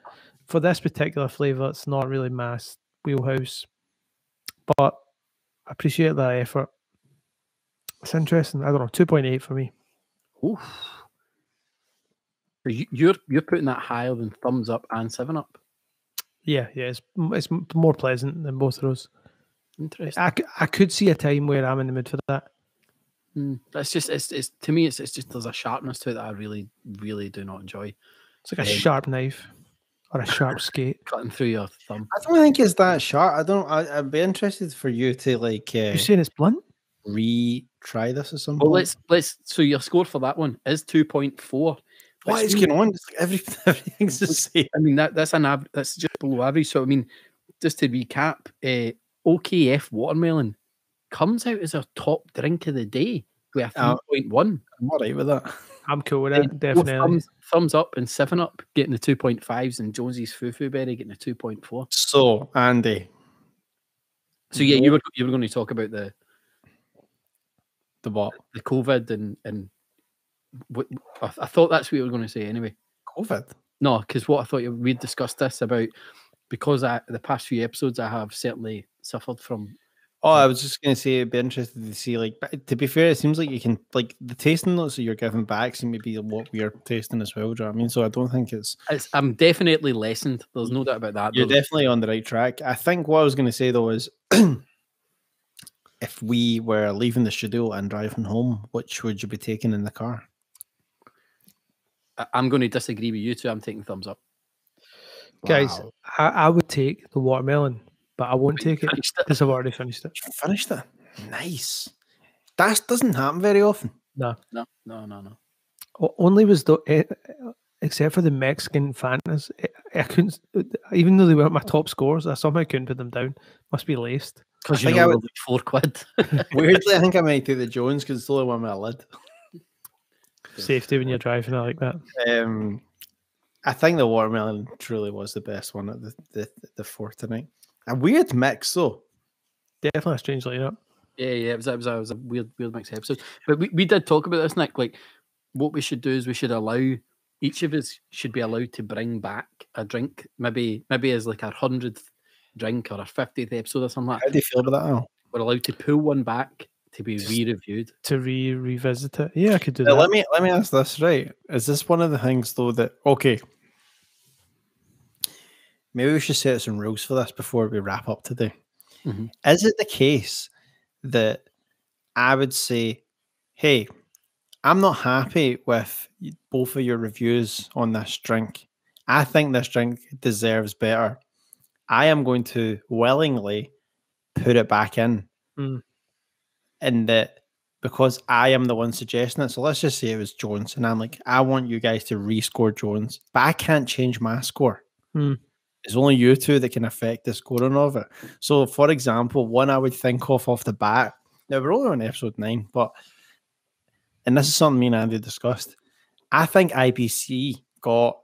For this particular flavor, it's not really mass wheelhouse, but I appreciate that effort. It's interesting. I don't know. 2.8 for me. Oof. So you're putting that higher than Thumbs Up and 7-Up. Yeah, it's more pleasant than both of those. Interesting. I could see a time where I'm in the mood for that. That's just it's to me it's just there's a sharpness to it that I really do not enjoy. It's like a sharp knife or a sharp skate. Cutting through your thumb. I don't think it's that sharp. I'd be interested for you to like You're saying it's blunt? retry this at some Well, point. let's. So your score for that one is 2.4. What is going on? It's like everything's the same. I mean that's that's just below average. So I mean, just to recap, OKF watermelon comes out as our top drink of the day with a 3.1. I'm all right with that. I'm cool with it, Both definitely. thumbs Up and 7-Up getting the 2.5s, and Jonesy's Fufu Berry getting a 2.4. So, Andy. So yeah, you were going to talk about the what? the COVID and what, I thought that's what you were going to say anyway. COVID? No, because what I thought we'd discussed this about, because the past few episodes I have certainly suffered from. Oh, I was just going to say, it'd be interested to see, like, but to be fair, it seems like you can, like, the tasting notes that you're giving back seem to be what we're tasting as well. Do you know what I mean? So I don't think I'm definitely lessened. There's no doubt about that. You're definitely on the right track. I think what I was going to say, though, is if we were leaving the studio and driving home, which would you be taking in the car? I'm going to disagree with you two. I'm taking Thumbs Up. Guys, Wow. I would take the watermelon, but I won't take it finished it? because I've already finished it. You finished it? Nice. That doesn't happen very often. No. Only was except for the Mexican Fantas, I couldn't, even though they weren't my top scores, I somehow couldn't put them down. Must be laced. Because I you think I know, would- £4. Weirdly, I think I might take the Jones because it's the only one with a lid. Safety when you're driving, I like that. I think the watermelon truly was the best one at the fourth tonight. A weird mix, though. Definitely a strange lineup. Yeah, it was a weird mixed episode. But we did talk about this, Nick. Like, what we should do is we should allow, each of us should be allowed to bring back a drink, maybe as like our 100th drink or our 50th episode or something like that. How do you feel about that, Al? We're allowed to pull one back to be re-reviewed. To revisit it. Yeah, I could do Now, that. let me ask this, right? Is this one of the things, though, that, okay, maybe we should set some rules for this before we wrap up today. Mhm. Is it the case that I would say, hey, I'm not happy with both of your reviews on this drink. I think this drink deserves better. I am going to willingly put it back in. And that because I am the one suggesting it. So let's just say it was Jones. And I'm like, I want you guys to rescore Jones. But I can't change my score. It's only you two that can affect the scoring of it. So, for example, one I would think of off the bat. Now, we're only on episode 9, and this is something me and Andy discussed. I think IBC got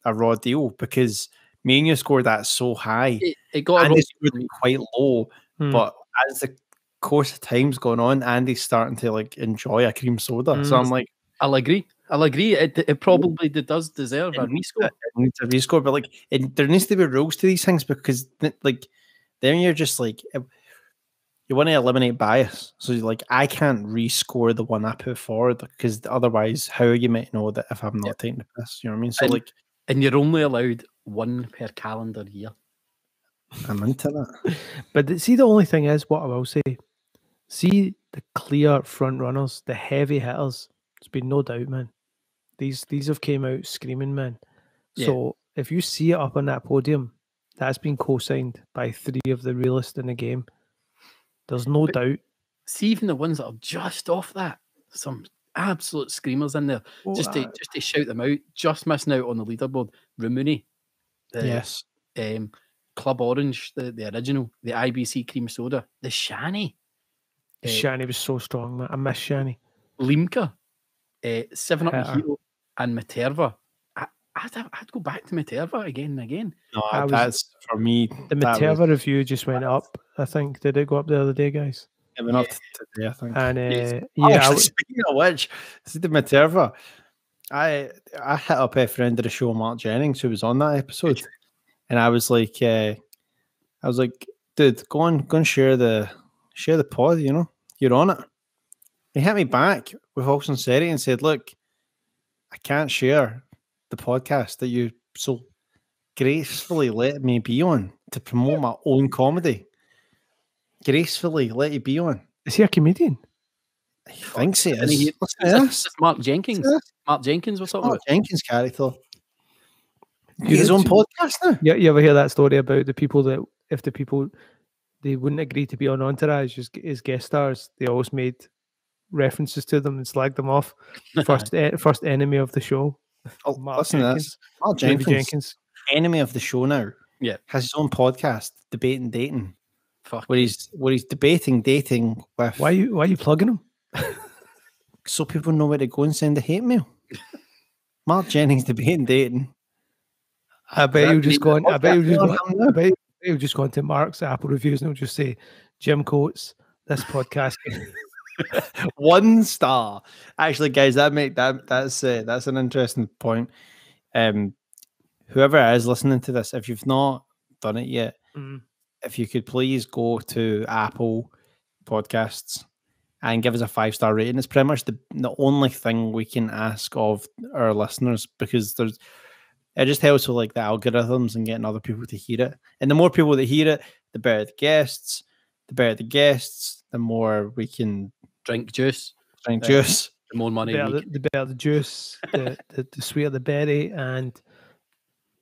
a raw deal because me and you scored that so high. It got Andy a scored it quite low, but as the course of time's going on, Andy's starting to like enjoy a cream soda. So I'm like, I'll agree. It probably does deserve a rescore. It needs a rescore, but like there needs to be rules to these things because like then you're just like you want to eliminate bias. So you're like I can't rescore the one I put forward because otherwise how are you meant to know that if I'm not taking the piss? You know what I mean? So And you're only allowed one per calendar year. I'm into that. But see, the only thing is, what I will say, see the clear front runners, the heavy hitters. There's been no doubt, man. These have came out screaming, man. Yeah. So if you see it up on that podium, that's been co-signed by 3 of the realists in the game. There's no doubt. See, even the ones that are just off that, some absolute screamers in there. Just to shout them out, just missing out on the leaderboard. Ramuni, Yes. Club Orange, the original, the IBC cream soda, the Shani. Shani was so strong, man. I miss Shani. Limca, 7-Up Hitter. Hero, and Materva. I'd go back to Materva again and again. No, that's for me. The Materva review just went up, I think. Did it go up the other day, guys? It went up today, I think. And Actually, speaking of which, see the Materva. I hit up a friend of the show, Mark Jennings, who was on that episode, and I was like, dude, go and share the pod. You know, you're on it. He hit me back with all sincerity and said, look, I can't share the podcast that you so gracefully let me be on to promote my own comedy. Gracefully let you be on. Is he a comedian? I think he And is. it's Listen to this. Mark Jenkins. Listen to this. Mark Jenkins, what's up with Mark Jenkins' character. You His know, own podcast now. Yeah, you ever hear that story about the people that if the people they wouldn't agree to be on Entourage as guest stars, they always made references to them and slagged them off. First enemy of the show. Oh, Mark listen to Jenkins. this. Mark David Jenkins, enemy of the show now, Yeah. has his own podcast, Debating Dating, Fuck. where he's debating dating with. Why are you plugging him? So people know where to go and send a hate mail. Mark Jennings Debating Dating. I bet you'll just go on. I bet you'll just go into Mark's Apple reviews and he'll just say, Jim Coates, this podcast. 1 star. Actually, guys, that's an interesting point. Whoever is listening to this, if you've not done it yet, if you could please go to Apple Podcasts and give us a 5-star rating. It's pretty much the only thing we can ask of our listeners, because it just helps with like the algorithms and getting other people to hear it. And the more people that hear it, the better the guests. The better the guests, the more we can Drink juice. juice. The more money we The better the juice, the sweeter the berry, and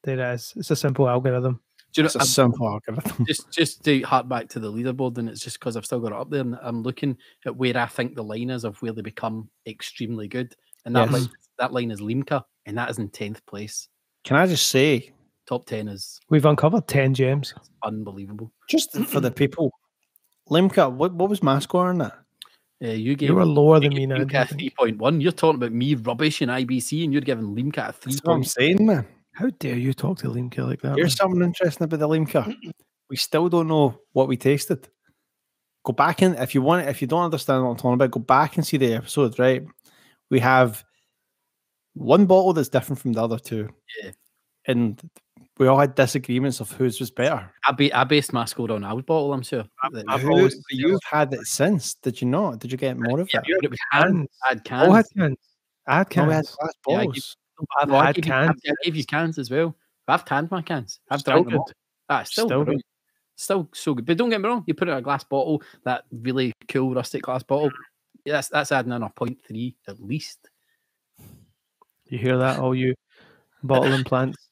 there it is. It's a simple algorithm. Do you know, It's a simple algorithm. just to hark back to the leaderboard, and it's just because I've still got it up there, and I'm looking at where I think the line is of where they become extremely good, and that line is Limca, and that is in 10th place. Can I just say, Top 10 is We've uncovered 10 gems. unbelievable. just for the people, Limca, what was my score on that? You were lower than me now. Limca a 3.1. You're talking about me rubbish in IBC, and you're giving Limca a 3. That's what I'm saying, man. How dare you talk to Limca like that? Here's something interesting about the Limca. We still don't know what we tasted. Go back in if you want. If you don't understand what I'm talking about, go back and see the episode. Right, we have one bottle that's different from the other two. Yeah. And we all had disagreements of whose was better. I based my score on our bottle, I'm sure. You've had it since, did you not? Did you get more of it? It was cans. I had cans. Oh, I had cans. I had No, we had cans. glass Yeah, bottles. I've I had gave cans. I gave you cans as well. I've canned my cans. I've Still drank them good. all. Still Still brilliant. Still so good. But don't get me wrong, you put it in a glass bottle, that really cool rustic glass bottle. Yeah, that's adding in a 0.3 at least. You hear that, all you bottle implants?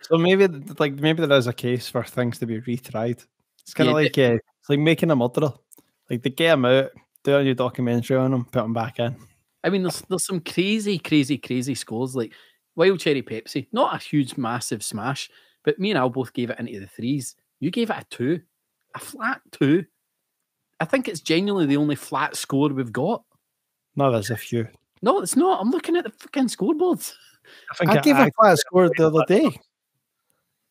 So maybe there is a case for things to be retried. It's kind of Yeah, it's like making a murderer. Like they get him out, do a new documentary on him, put him back in. I mean, there's some crazy scores, like Wild Cherry Pepsi. Not a huge, massive smash, but me and Al both gave it into the 3s. You gave it a 2. A flat 2. I think it's genuinely the only flat score we've got. No, there's a few. No, it's not. I'm looking at the fucking scoreboards. I gave a flat score the other day.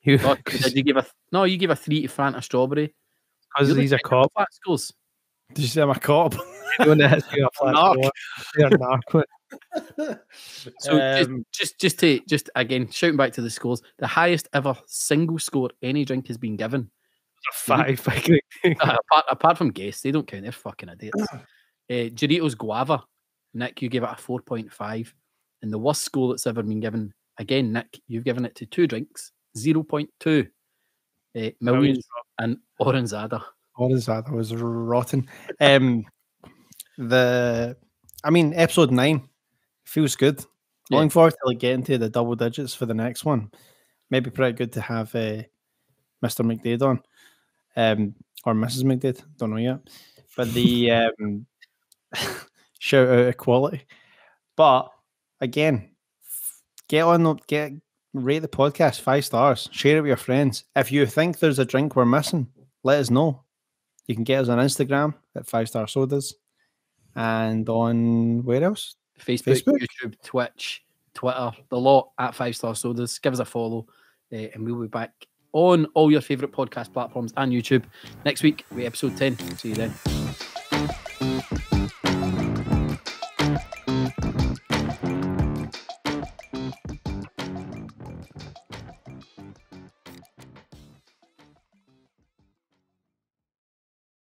You Did you give you gave a 3 to Fanta Strawberry. because he's a cop. Flat scores. Did you say I'm a cop? Doing that has to be a flat Narc. score. You're a narc. So just again, shouting back to the scores, the highest ever single score any drink has been given. 5. I think. apart from guests, they don't count. They're fucking idiots. Doritos Guava, Nick, you gave it a 4.5, and the worst score that's ever been given. Again, Nick, you've given it to 2 drinks, 0.2. Millions and Oranzada. Oranzada was rotten. Episode 9 feels good. Yeah. Looking forward to getting to the double digits for the next one. Maybe pretty good to have Mr. McDade on, or Mrs. McDade. Don't know yet. But the shout out equality. But again, rate the podcast 5 stars. Share it with your friends. If you think there's a drink we're missing, let us know. You can get us on Instagram at 5-star sodas, and on where else? Facebook, YouTube, Twitch, Twitter, the lot at 5-star sodas. Give us a follow, and we'll be back on all your favourite podcast platforms and YouTube next week with episode 10. See you then.